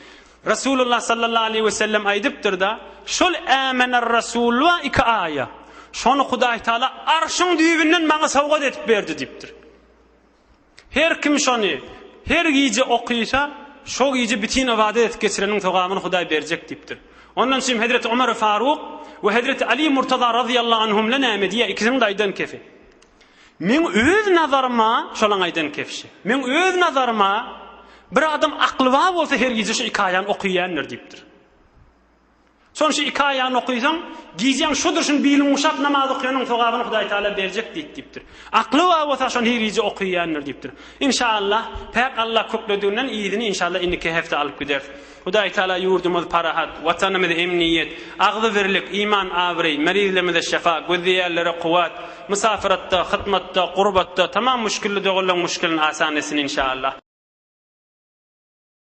Resulullah sallallahu aleyhi ve sellem aydıptır da şol amener Resul ve iki aya. Şonu Hudaý Taala arşın düýbünden bana sowgat etip berdi diptir. Her kim şonu her gece okuysa şo gece bütün ibadet geçirenin togamını Hudaý berjek diptir. Ondan sonra Hazreti Ömer Faruk ve Hazreti Ali Murtaza radıyallahu anhum lana mediye ikisinin de aydan kefi. Men öz nazarıma şolan aydan kefşi. Men öz nazarıma bir adam aklı var bolsa her gece şu hikaýany okuýanlar dipdir. Sonuçta 2 ayağını okuysan, giyeceğin şudur şun bilim uşap namaz okuyanın sevabını Hudaý Taala berjek diýipdir. Akly wa bolsa şonu hirice okuýanlar diýipdir. İnşallah pek Allah köklediğinden iyidini inşallah indiki hefte alıp gider. Hudaý Taala yurdumuz parahat, vatanymyz emniyet, agzy birlik, iman awry, merizlemizde şefa, gözdiýerlere kuwat, musafiratda, hytmatda, gurbatda tamam müşkilli dögülen müşkilin asan etsin inşallah.